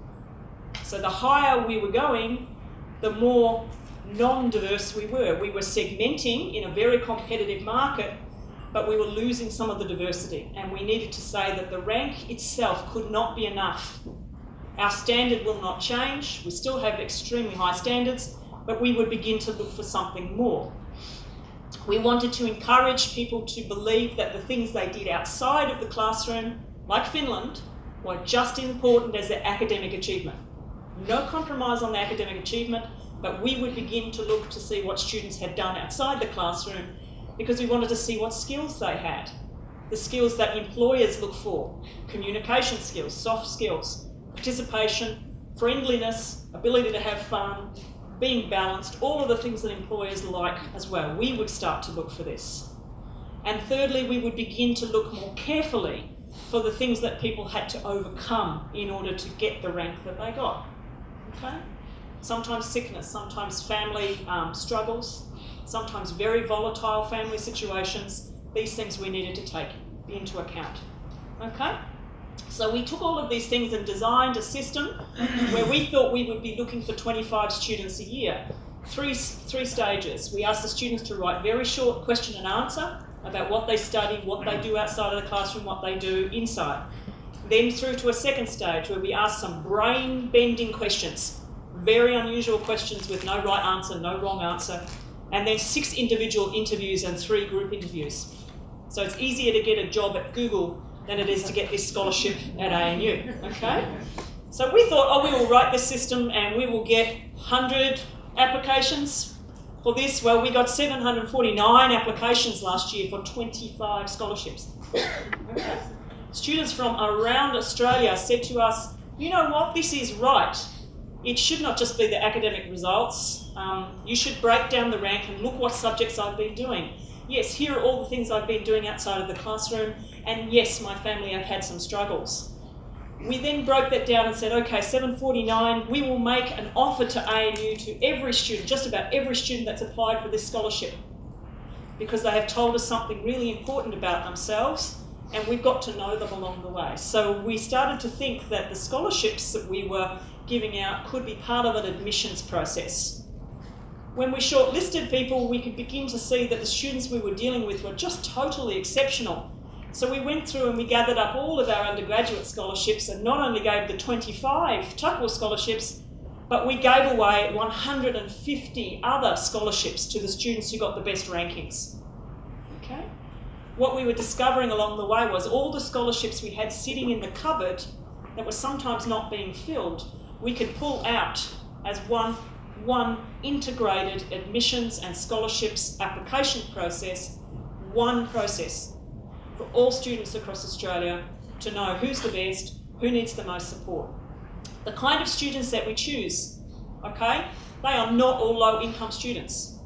So the higher we were going, the more non-diverse we were. We were segmenting in a very competitive market, but we were losing some of the diversity, and we needed to say that the rank itself could not be enough. Our standard will not change. We still have extremely high standards, but we would begin to look for something more. We wanted to encourage people to believe that the things they did outside of the classroom, like Finland, were just as important as their academic achievement. No compromise on the academic achievement, but we would begin to look to see what students had done outside the classroom, because we wanted to see what skills they had. The skills that employers look for: communication skills, soft skills, participation, friendliness, ability to have fun, being balanced, all of the things that employers like as well. We would start to look for this. And thirdly, we would begin to look more carefully for the things that people had to overcome in order to get the rank that they got. Okay? Sometimes sickness, sometimes family struggles, sometimes very volatile family situations. These things we needed to take into account. Okay? So we took all of these things and designed a system where we thought we would be looking for 25 students a year. Three stages. We asked the students to write very short question and answer about what they study, what they do outside of the classroom, what they do inside. Then through to a second stage where we asked some brain-bending questions, very unusual questions with no right answer, no wrong answer, and then 6 individual interviews and 3 group interviews. So it's easier to get a job at Google than it is to get this scholarship at ANU, okay? So we thought, we will write this system and we will get 100 applications for this. Well, we got 749 applications last year for 25 scholarships. Okay. Students from around Australia said to us, you know what, this is right. It should not just be the academic results. You should break down the rank and look what subjects I've been doing. Yes, here are all the things I've been doing outside of the classroom, and yes, my family have had some struggles. We then broke that down and said, okay, 749, we will make an offer to ANU to every student, just about every student that's applied for this scholarship, because they have told us something really important about themselves, and we've got to know them along the way. So we started to think that the scholarships that we were giving out could be part of an admissions process. When we shortlisted people, we could begin to see that the students we were dealing with were just totally exceptional. So we went through and we gathered up all of our undergraduate scholarships and not only gave the 25 Tuckle scholarships, but we gave away 150 other scholarships to the students who got the best rankings. Okay? What we were discovering along the way was all the scholarships we had sitting in the cupboard that were sometimes not being filled, we could pull out as one integrated admissions and scholarships application process, one process for all students across Australia to know who's the best, who needs the most support. The kind of students that we choose, okay, they are not all low income students.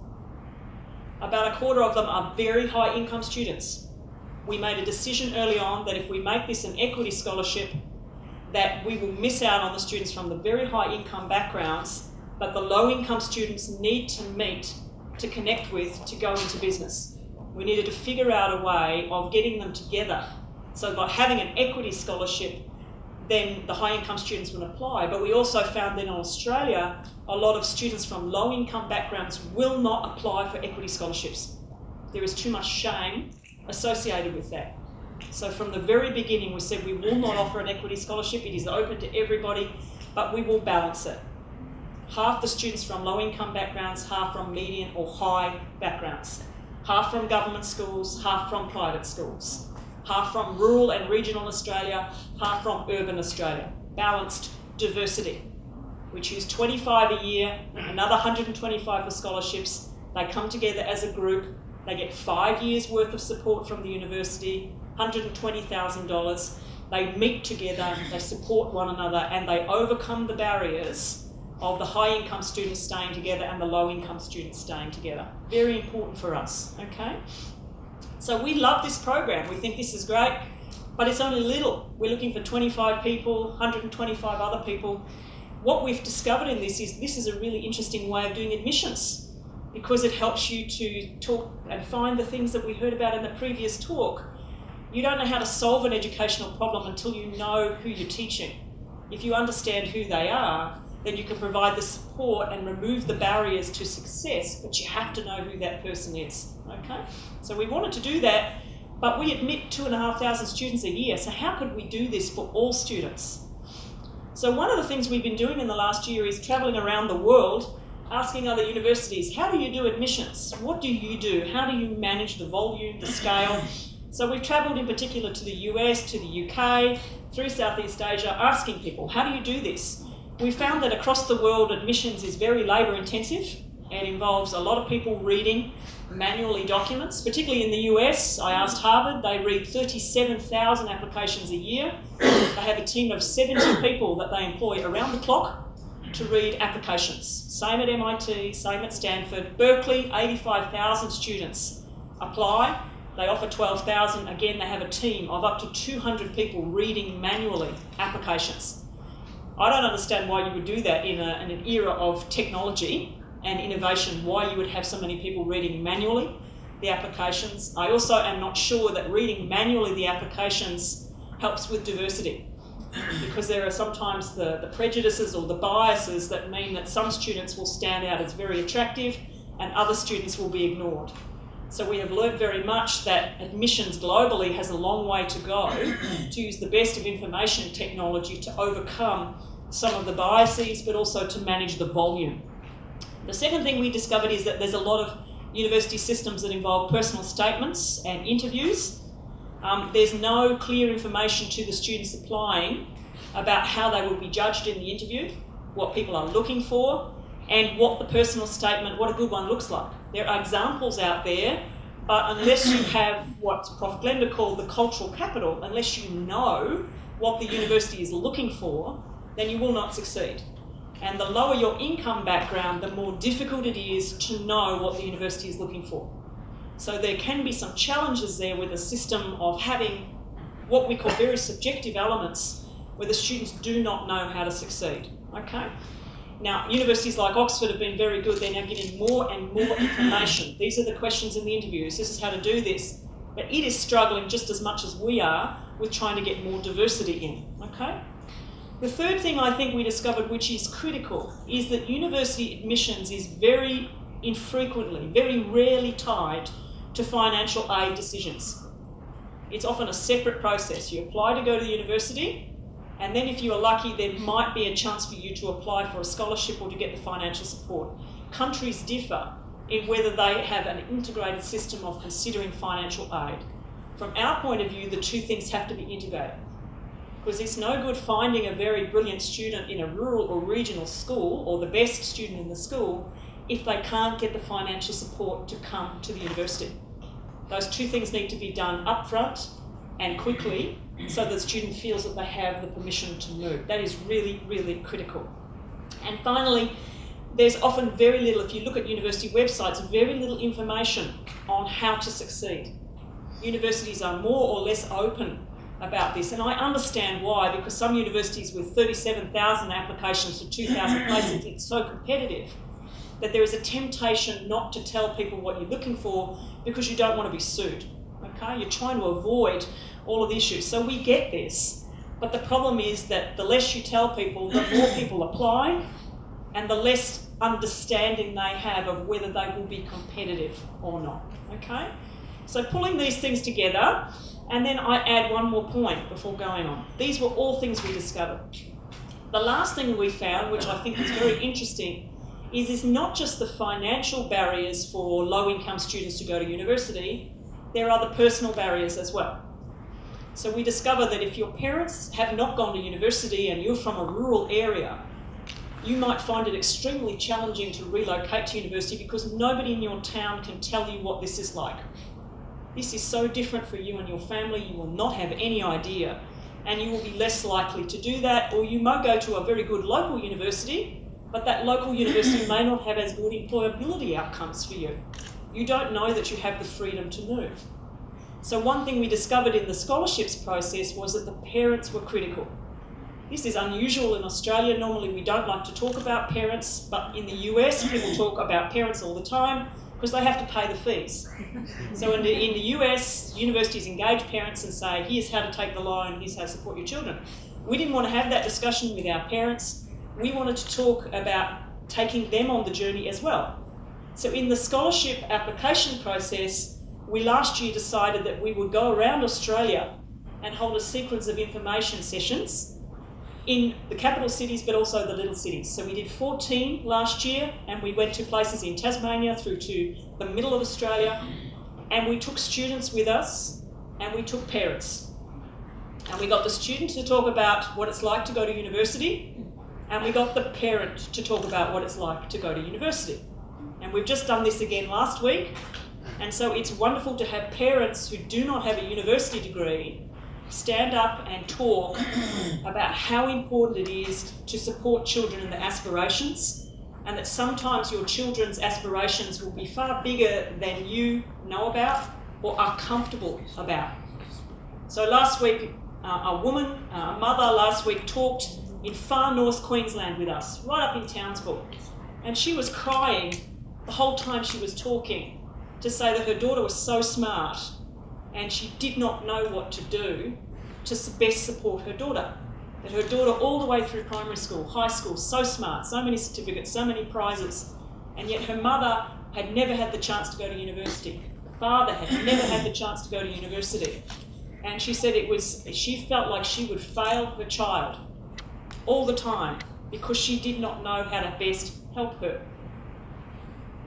About a quarter of them are very high income students. We made a decision early on that if we make this an equity scholarship, that we will miss out on the students from the very high income backgrounds, but the low income students need to meet, to connect with, to go into business. We needed to figure out a way of getting them together. So by having an equity scholarship, then the high income students would apply. But we also found that in Australia, a lot of students from low income backgrounds will not apply for equity scholarships. There is too much shame associated with that. So from the very beginning, we said we will not offer an equity scholarship. It is open to everybody, but we will balance it. Half the students from low income backgrounds, half from median or high backgrounds. Half from government schools, half from private schools. Half from rural and regional Australia, half from urban Australia. Balanced diversity. We choose 25 a year, another 125 for scholarships. They come together as a group. They get 5 years worth of support from the university, $120,000. They meet together, they support one another, and they overcome the barriers of the high income students staying together and the low income students staying together. Very important for us, okay? So we love this program. We think this is great, but it's only little. We're looking for 25 people, 125 other people. What we've discovered in this is a really interesting way of doing admissions, because it helps you to talk and find the things that we heard about in the previous talk. You don't know how to solve an educational problem until you know who you're teaching. If you understand who they are, then you can provide the support and remove the barriers to success, but you have to know who that person is, okay? So we wanted to do that, but we admit 2,500 students a year, so how could we do this for all students? So one of the things we've been doing in the last year is travelling around the world, asking other universities, how do you do admissions? What do you do? How do you manage the volume, the scale? So we've travelled in particular to the US, to the UK, through Southeast Asia, asking people, how do you do this? We found that across the world, admissions is very labour intensive. It involves a lot of people reading manually documents, particularly in the US. I asked Harvard, they read 37,000 applications a year. They have a team of 70 people that they employ around the clock to read applications. Same at MIT, same at Stanford. Berkeley, 85,000 students apply. They offer 12,000. Again, they have a team of up to 200 people reading manually applications. I don't understand why you would do that in an era of technology and innovation, why you would have so many people reading manually the applications. I also am not sure that reading manually the applications helps with diversity, because there are sometimes the prejudices or the biases that mean that some students will stand out as very attractive and other students will be ignored. So we have learnt very much that admissions globally has a long way to go to use the best of information technology to overcome some of the biases, but also to manage the volume. The second thing we discovered is that there's a lot of university systems that involve personal statements and interviews. There's no clear information to the students applying about how they will be judged in the interview, what people are looking for, and what the personal statement, what a good one looks like. There are examples out there, but unless you have what Prof Glenda called the cultural capital, unless you know what the university is looking for, then you will not succeed. And the lower your income background, the more difficult it is to know what the university is looking for. So there can be some challenges there with a system of having what we call very subjective elements where the students do not know how to succeed, okay? Now, universities like Oxford have been very good. They're now getting more and more information. These are the questions in the interviews. This is how to do this. But it is struggling just as much as we are with trying to get more diversity in, okay? The third thing I think we discovered, which is critical, is that university admissions is very infrequently, very rarely tied to financial aid decisions. It's often a separate process. You apply to go to the university, and then if you are lucky, there might be a chance for you to apply for a scholarship or to get the financial support. Countries differ in whether they have an integrated system of considering financial aid. From our point of view, the two things have to be integrated. Because it's no good finding a very brilliant student in a rural or regional school, or the best student in the school, if they can't get the financial support to come to the university. Those two things need to be done upfront and quickly, so that the student feels that they have the permission to move. That is really, really critical. And finally, there's often very little, if you look at university websites, very little information on how to succeed. Universities are more or less open about this, and I understand why, because some universities with 37,000 applications for 2,000 places, it's so competitive that there is a temptation not to tell people what you're looking for because you don't want to be sued. Okay, you're trying to avoid all of the issues. So we get this, but the problem is that the less you tell people, the more people apply, and the less understanding they have of whether they will be competitive or not. Okay, so pulling these things together, and then I add one more point before going on. These were all things we discovered. The last thing we found, which I think is very interesting, is it's not just the financial barriers for low-income students to go to university, there are the personal barriers as well. So we discovered that if your parents have not gone to university and you're from a rural area, you might find it extremely challenging to relocate to university because nobody in your town can tell you what this is like. This is so different for you and your family, you will not have any idea, and you will be less likely to do that, or you might go to a very good local university, but that local university may not have as good employability outcomes for you. You don't know that you have the freedom to move. So one thing we discovered in the scholarships process was that the parents were critical. This is unusual in Australia. Normally we don't like to talk about parents, but in the US people talk about parents all the time because they have to pay the fees. So in the US, universities engage parents and say, here's how to take the loan, here's how to support your children. We didn't want to have that discussion with our parents. We wanted to talk about taking them on the journey as well. So in the scholarship application process, we last year decided that we would go around Australia and hold a sequence of information sessions in the capital cities, but also the little cities. So we did 14 last year, and we went to places in Tasmania through to the middle of Australia, and we took students with us, and we took parents. And we got the student to talk about what it's like to go to university, and we got the parent to talk about what it's like to go to university. And we've just done this again last week, and so it's wonderful to have parents who do not have a university degree stand up and talk about how important it is to support children in their aspirations, and that sometimes your children's aspirations will be far bigger than you know about or are comfortable about. So last week, a mother last week talked in far north Queensland with us, right up in Townsville, and she was crying the whole time she was talking to say that her daughter was so smart and she did not know what to do to best support her daughter. That her daughter all the way through primary school, high school, so smart, so many certificates, so many prizes, and yet her mother had never had the chance to go to university. The father had never had the chance to go to university. And she said she felt like she would fail her child all the time because she did not know how to best help her.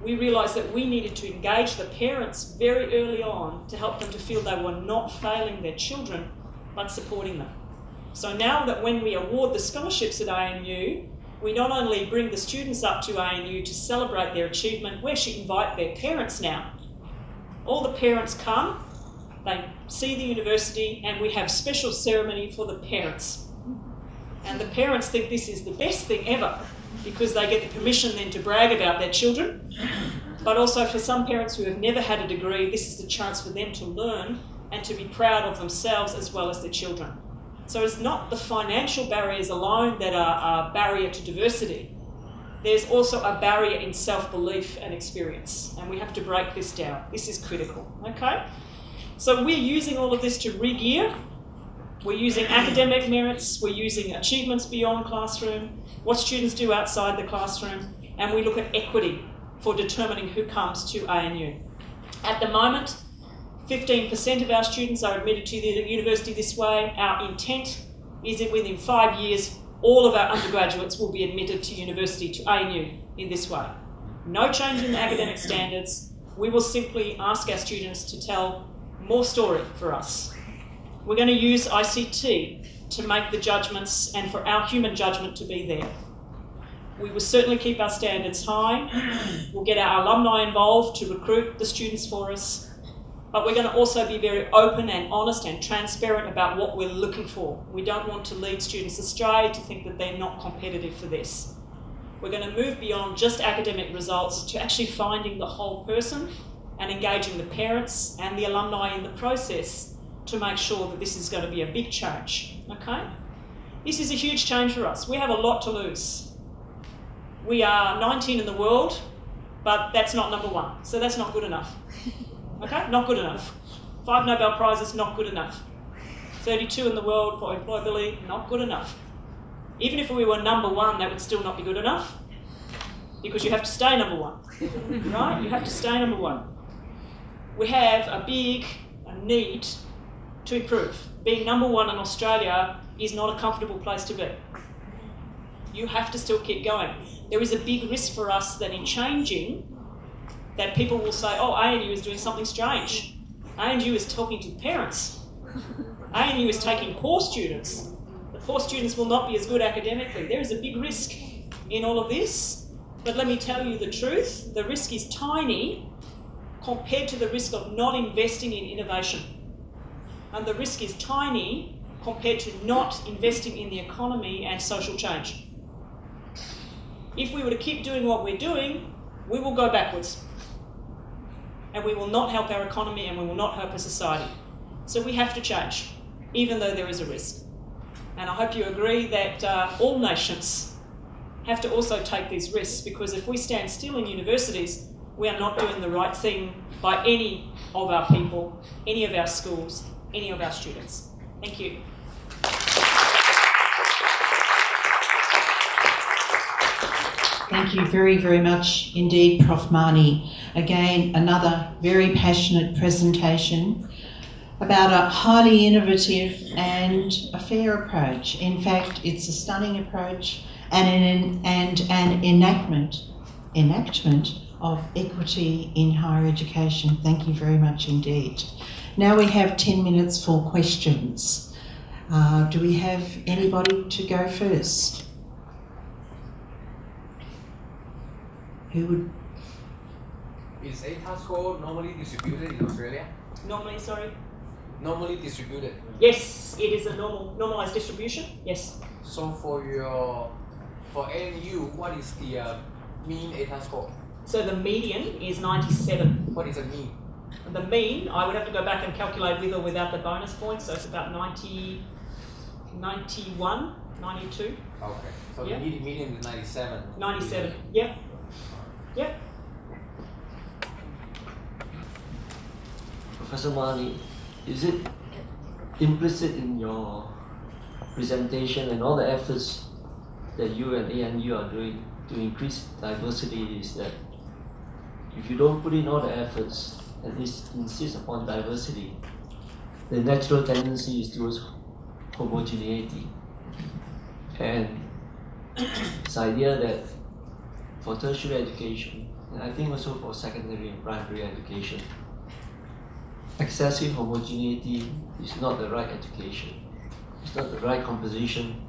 We realised that we needed to engage the parents very early on to help them to feel they were not failing their children, but supporting them. So now that when we award the scholarships at ANU, we not only bring the students up to ANU to celebrate their achievement, we actually invite their parents now. All the parents come, they see the university, and we have special ceremony for the parents. And the parents think this is the best thing ever, because they get the permission then to brag about their children. But also for some parents who have never had a degree, this is the chance for them to learn and to be proud of themselves as well as their children. So it's not the financial barriers alone that are a barrier to diversity. There's also a barrier in self-belief and experience, and we have to break this down. This is critical, okay? So we're using all of this to re-gear. We're using academic merits, we're using achievements beyond classroom, what students do outside the classroom, and we look at equity for determining who comes to ANU. At the moment, 15% of our students are admitted to the university this way. Our intent is that within 5 years, all of our undergraduates will be admitted to university, to ANU, in this way. No change in the academic standards. We will simply ask our students to tell more story for us. We're going to use ICT to make the judgments and for our human judgment to be there. We will certainly keep our standards high. We'll get our alumni involved to recruit the students for us. But we're going to also be very open and honest and transparent about what we're looking for. We don't want to lead students astray to think that they're not competitive for this. We're going to move beyond just academic results to actually finding the whole person and engaging the parents and the alumni in the process to make sure that this is going to be a big change, okay? This is a huge change for us. We have a lot to lose. We are 19 in the world, but that's not number one, so that's not good enough. Okay, not good enough. 5 Nobel Prizes, not good enough. 32 in the world for employability, not good enough. Even if we were number one, that would still not be good enough, because you have to stay number one, right? You have to stay number one. We have a need to improve. Being number one in Australia is not a comfortable place to be. You have to still keep going. There is a big risk for us that in changing, that people will say, oh, ANU is doing something strange. ANU is talking to parents. ANU is taking poor students. The poor students will not be as good academically. There is a big risk in all of this. But let me tell you the truth. The risk is tiny compared to the risk of not investing in innovation. And the risk is tiny compared to not investing in the economy and social change. If we were to keep doing what we're doing, we will go backwards. And we will not help our economy and we will not help our society. So we have to change, even though there is a risk. And I hope you agree that all nations have to also take these risks, because if we stand still in universities, we are not doing the right thing by any of our people, any of our schools, any of our students. Thank you. Thank you very, very much indeed, Prof. Marnie. Again, another very passionate presentation about a highly innovative and a fair approach. In fact, it's a stunning approach and an enactment of equity in higher education. Thank you very much indeed. Now we have 10 minutes for questions. Do we have anybody to go first? Who would? Is ATAR score normally distributed in Australia? Normally, sorry? Normally distributed. Yes, it is a normalised distribution, yes. So for ANU, what is the mean ATAR score? So the median is 97. What is the mean? The mean, I would have to go back and calculate with or without the bonus points, so it's about 90, 91, 92. Okay, so Yeah. the median is 97. 97, yep. Yep. Professor Marnie, is it implicit in your presentation and all the efforts that you and ANU are doing to increase diversity is that if you don't put in all the efforts and insist upon diversity, the natural tendency is towards homogeneity. And this idea that for tertiary education, and I think also for secondary and primary education, excessive homogeneity is not the right education. It's not the right composition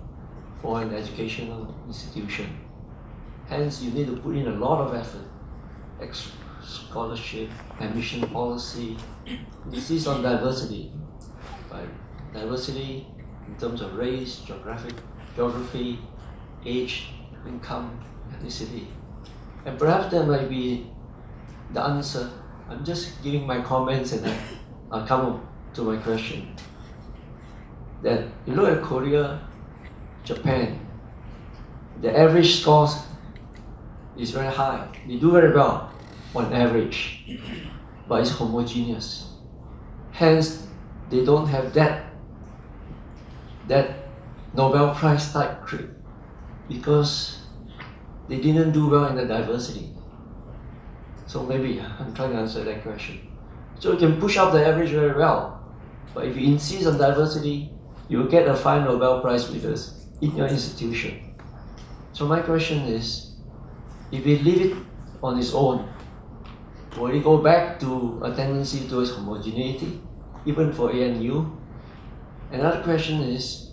for an educational institution. Hence, you need to put in a lot of effort, scholarship, admission policy, insist on diversity. By diversity in terms of race, geography, age, income, ethnicity. And perhaps that might be the answer. I'm just giving my comments and then I'll come up to my question. That you look at Korea, Japan, the average scores is very high. They do very well on average, but it's homogeneous. Hence, they don't have that Nobel Prize type creep because they didn't do well in the diversity. So maybe I'm trying to answer that question. So you can push up the average very well. But if you insist on diversity, you will get a 5 Nobel Prize winners in your institution. So my question is, if we leave it on its own, will it go back to a tendency towards homogeneity, even for ANU? Another question is,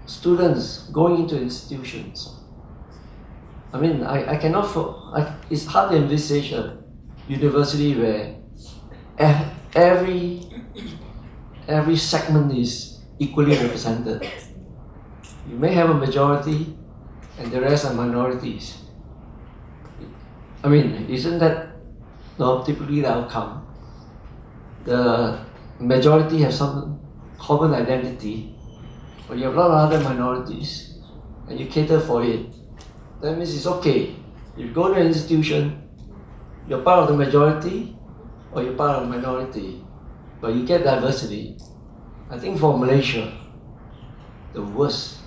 students going into institutions. I mean, I cannot, it's hard to envisage a university where every segment is equally represented. You may have a majority and the rest are minorities. I mean, isn't that not typically the outcome? The majority have some common identity, but you have a lot of other minorities and you cater for it. That means it's okay. You go to an institution, you're part of the majority or you're part of the minority, but you get diversity. I think for Malaysia, the worst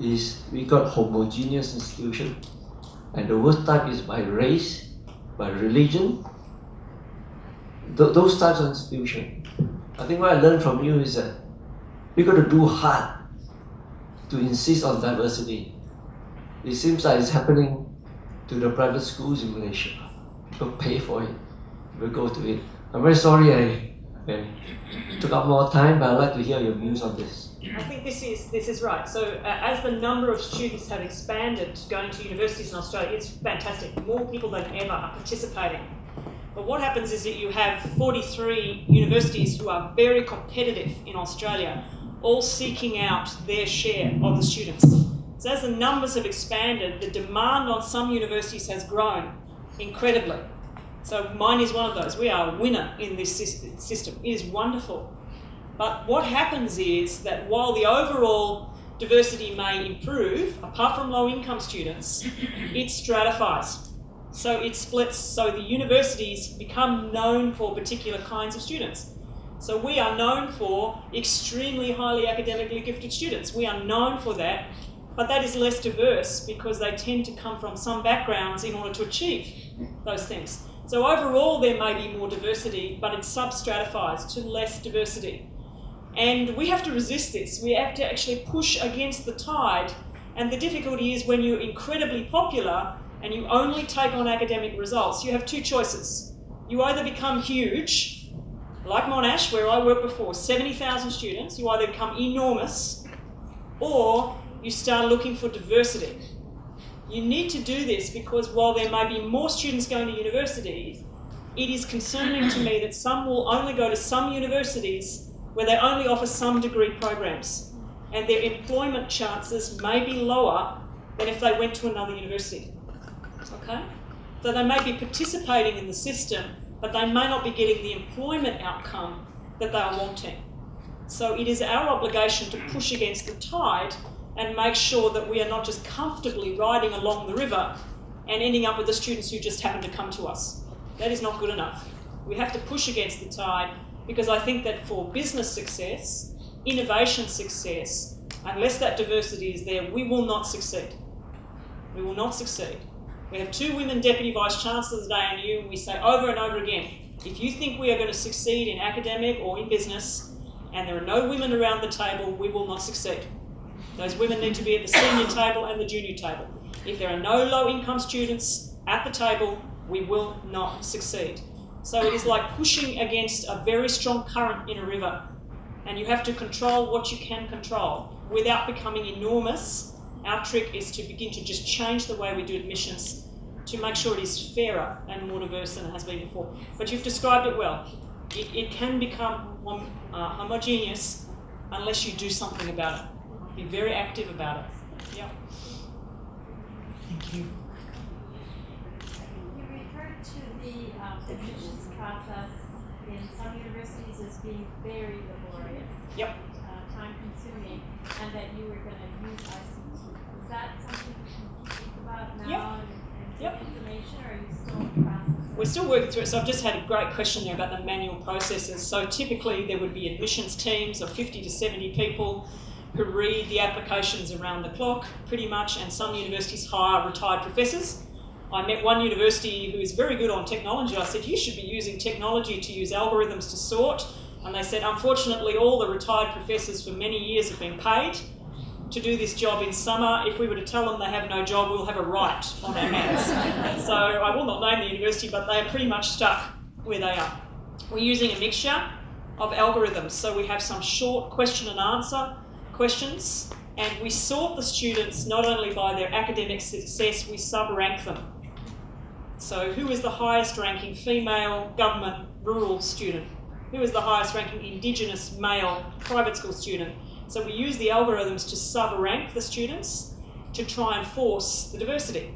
is we got homogeneous institution, and the worst type is by race, by religion, those types of institution. I think what I learned from you is that we got to do hard to insist on diversity. It seems like it's happening to the private schools in Malaysia. People pay for it, people go to it. I'm very sorry I took up more time, but I'd like to hear your views on this. I think this is right. So as the number of students have expanded going to universities in Australia, it's fantastic. More people than ever are participating. But what happens is that you have 43 universities who are very competitive in Australia, all seeking out their share of the students. So as the numbers have expanded, the demand on some universities has grown incredibly. So mine is one of those. We are a winner in this system. It is wonderful. But what happens is that while the overall diversity may improve, apart from low-income students, it stratifies. So it splits, so the universities become known for particular kinds of students. So we are known for extremely highly academically gifted students. We are known for that, but that is less diverse because they tend to come from some backgrounds in order to achieve those things. So overall there may be more diversity, but it sub-stratifies to less diversity. And we have to resist this. We have to actually push against the tide. And the difficulty is when you're incredibly popular and you only take on academic results, you have two choices. You either become huge, like Monash, where I worked before, 70,000 students, you either become enormous, or you start looking for diversity. You need to do this because while there may be more students going to universities, it is concerning to me that some will only go to some universities where they only offer some degree programs, and their employment chances may be lower than if they went to another university. Okay? So they may be participating in the system, but they may not be getting the employment outcome that they are wanting. So it is our obligation to push against the tide and make sure that we are not just comfortably riding along the river and ending up with the students who just happen to come to us. That is not good enough. We have to push against the tide, because I think that for business success, innovation success, unless that diversity is there, we will not succeed. We will not succeed. We have 2 women Deputy Vice-Chancellors at ANU, and we say over and over again, if you think we are going to succeed in academic or in business, and there are no women around the table, we will not succeed. Those women need to be at the senior table and the junior table. If there are no low-income students at the table, we will not succeed. So it is like pushing against a very strong current in a river, and you have to control what you can control without becoming enormous. Our trick is to begin to just change the way we do admissions to make sure it is fairer and more diverse than it has been before. But you've described it well. It can become homogeneous unless you do something about it. Be very active about it. Yeah. Thank you. You referred to the admissions process in some universities as being very laborious. Yep. Time-consuming, and that you were going to use ICT. Is that something you can speak about now? Yep. And Yep. information, or are you still in the process? We're still working through it. So I've just had a great question there about the manual processes. So typically there would be admissions teams of 50 to 70 people who read the applications around the clock, pretty much, and some universities hire retired professors I met one university who is very good on technology. I said, you should be using technology to use algorithms to sort. And they said, unfortunately, all the retired professors for many years have been paid to do this job in summer. If we were to tell them they have no job, we'll have a riot on our hands. So I will not name the university, but they are pretty much stuck where they are. We're using a mixture of algorithms. So we have some short question and answer questions, and we sort the students not only by their academic success, we sub-rank them. So who is the highest ranking female government rural student? Who is the highest ranking Indigenous male private school student? So we use the algorithms to sub-rank the students to try and force the diversity.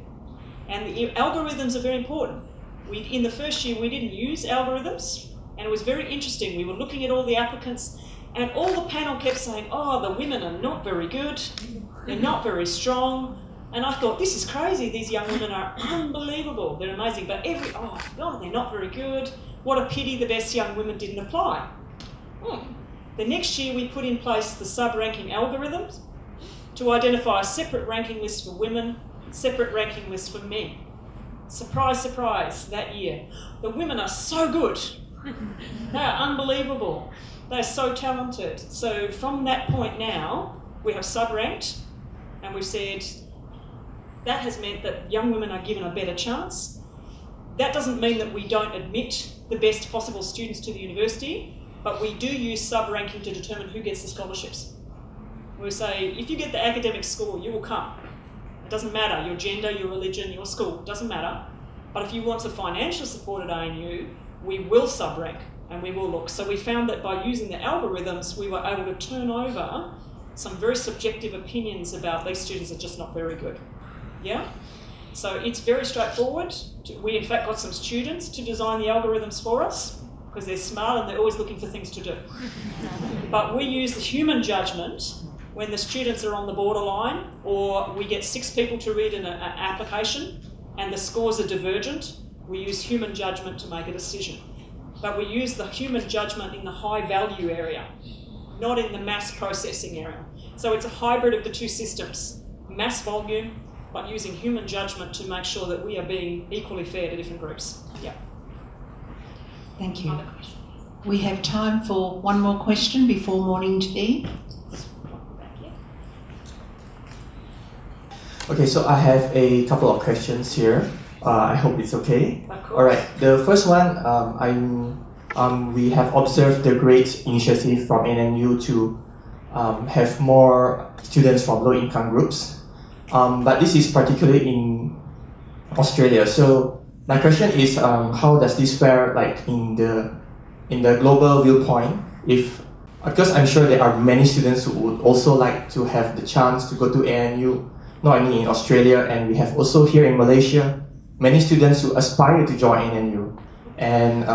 And the algorithms are very important. In the first year, we didn't use algorithms, and it was very interesting. We were looking at all the applicants, and all the panel kept saying, oh, the women are not very good, they're not very strong. And I thought, this is crazy, these young women are unbelievable, they're amazing, but oh God, they're not very good. What a pity the best young women didn't apply. The next year we put in place the sub-ranking algorithms to identify a separate ranking list for women, separate ranking list for men. Surprise, surprise, that year. The women are so good. They are unbelievable. They're so talented. So from that point now, we have sub-ranked, and we've said that has meant that young women are given a better chance. That doesn't mean that we don't admit the best possible students to the university, but we do use sub-ranking to determine who gets the scholarships. We say, if you get the academic score, you will come. It doesn't matter, your gender, your religion, your school, it doesn't matter. But if you want the financial support at ANU, we will sub-rank and we will look. So we found that by using the algorithms, we were able to turn over some very subjective opinions about these students are just not very good. Yeah? So it's very straightforward. We in fact got some students to design the algorithms for us because they're smart and they're always looking for things to do. But we use the human judgment when the students are on the borderline, or we get 6 people to read an application and the scores are divergent. We use human judgment to make a decision. But we use the human judgment in the high value area, not in the mass processing area. So it's a hybrid of the two systems, mass volume, but using human judgment to make sure that we are being equally fair to different groups. Yeah. Thank you. We have time for one more question before morning tea. Okay, so I have a couple of questions here. I hope it's okay. Of course. All right. The first one, we have observed the great initiative from NNU to have more students from low-income groups, but this is particularly in Australia. So my question is, how does this fare like in the global viewpoint? Because I'm sure there are many students who would also like to have the chance to go to ANU, not only in Australia, and we have also here in Malaysia many students who aspire to join ANU. And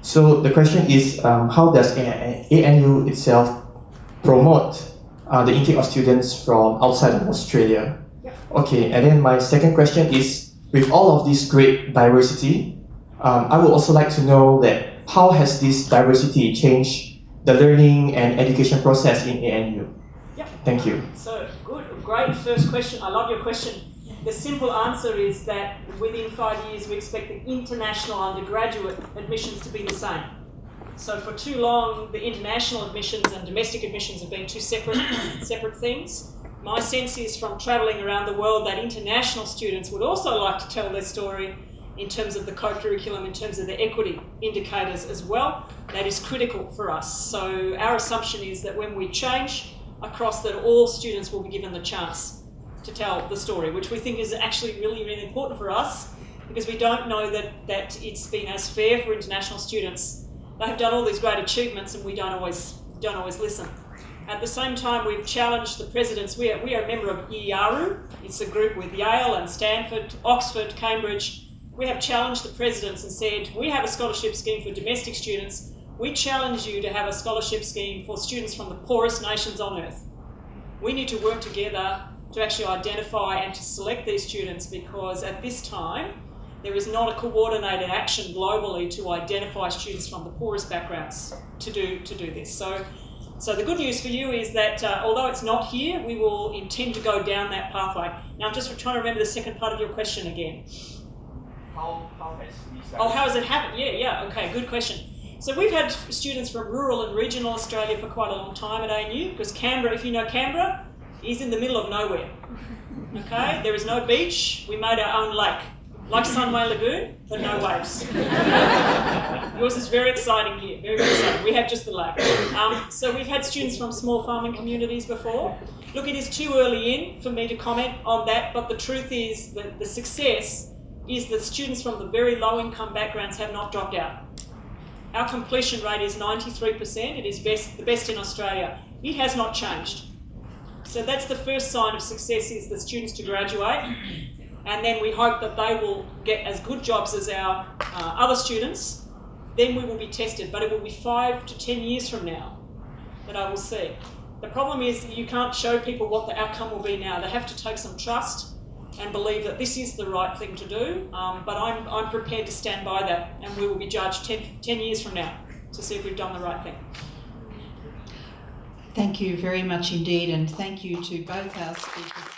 so the question is, how does ANU itself promote the intake of students from outside of Australia? Okay, and then my second question is, with all of this great diversity, I would also like to know that how has this diversity changed the learning and education process in ANU? Yep. Thank you. So good, great first question. I love your question. The simple answer is that within 5 years we expect the international undergraduate admissions to be the same. So for too long, the international admissions and domestic admissions have been two separate things. My sense is from travelling around the world that international students would also like to tell their story in terms of the co-curriculum, in terms of the equity indicators as well. That is critical for us. So our assumption is that when we change across, that all students will be given the chance to tell the story, which we think is actually really, really important for us, because we don't know that it's been as fair for international students. They have done all these great achievements and we don't always listen. At the same time, we've challenged the presidents. We are a member of IARU. It's a group with Yale and Stanford, Oxford, Cambridge. We have challenged the presidents and said, we have a scholarship scheme for domestic students. We challenge you to have a scholarship scheme for students from the poorest nations on earth. We need to work together to actually identify and to select these students, because at this time, there is not a coordinated action globally to identify students from the poorest backgrounds to do this. So the good news for you is that although it's not here, we will intend to go down that pathway. Now I'm just trying to remember the second part of your question again. how has this Oh, how has it happened? Yeah, okay, good question. So we've had students from rural and regional Australia for quite a long time at ANU, because Canberra, if you know Canberra, is in the middle of nowhere. Okay, there is no beach, we made our own lake. Like Sunway Lagoon, but no waves. Yours is very exciting here, very, very exciting. We have just the lake. So we've had students from small farming communities before. Look, it is too early in for me to comment on that, but the truth is that the success is that students from the very low income backgrounds have not dropped out. Our completion rate is 93%, it is the best in Australia. It has not changed. So that's the first sign of success, is the students to graduate. And then we hope that they will get as good jobs as our other students. Then we will be tested, but it will be 5 to 10 years from now that I will see. The problem is you can't show people what the outcome will be now. They have to take some trust and believe that this is the right thing to do, but I'm prepared to stand by that, and we will be judged 10 years from now to see if we've done the right thing. Thank you very much indeed, and thank you to both our speakers.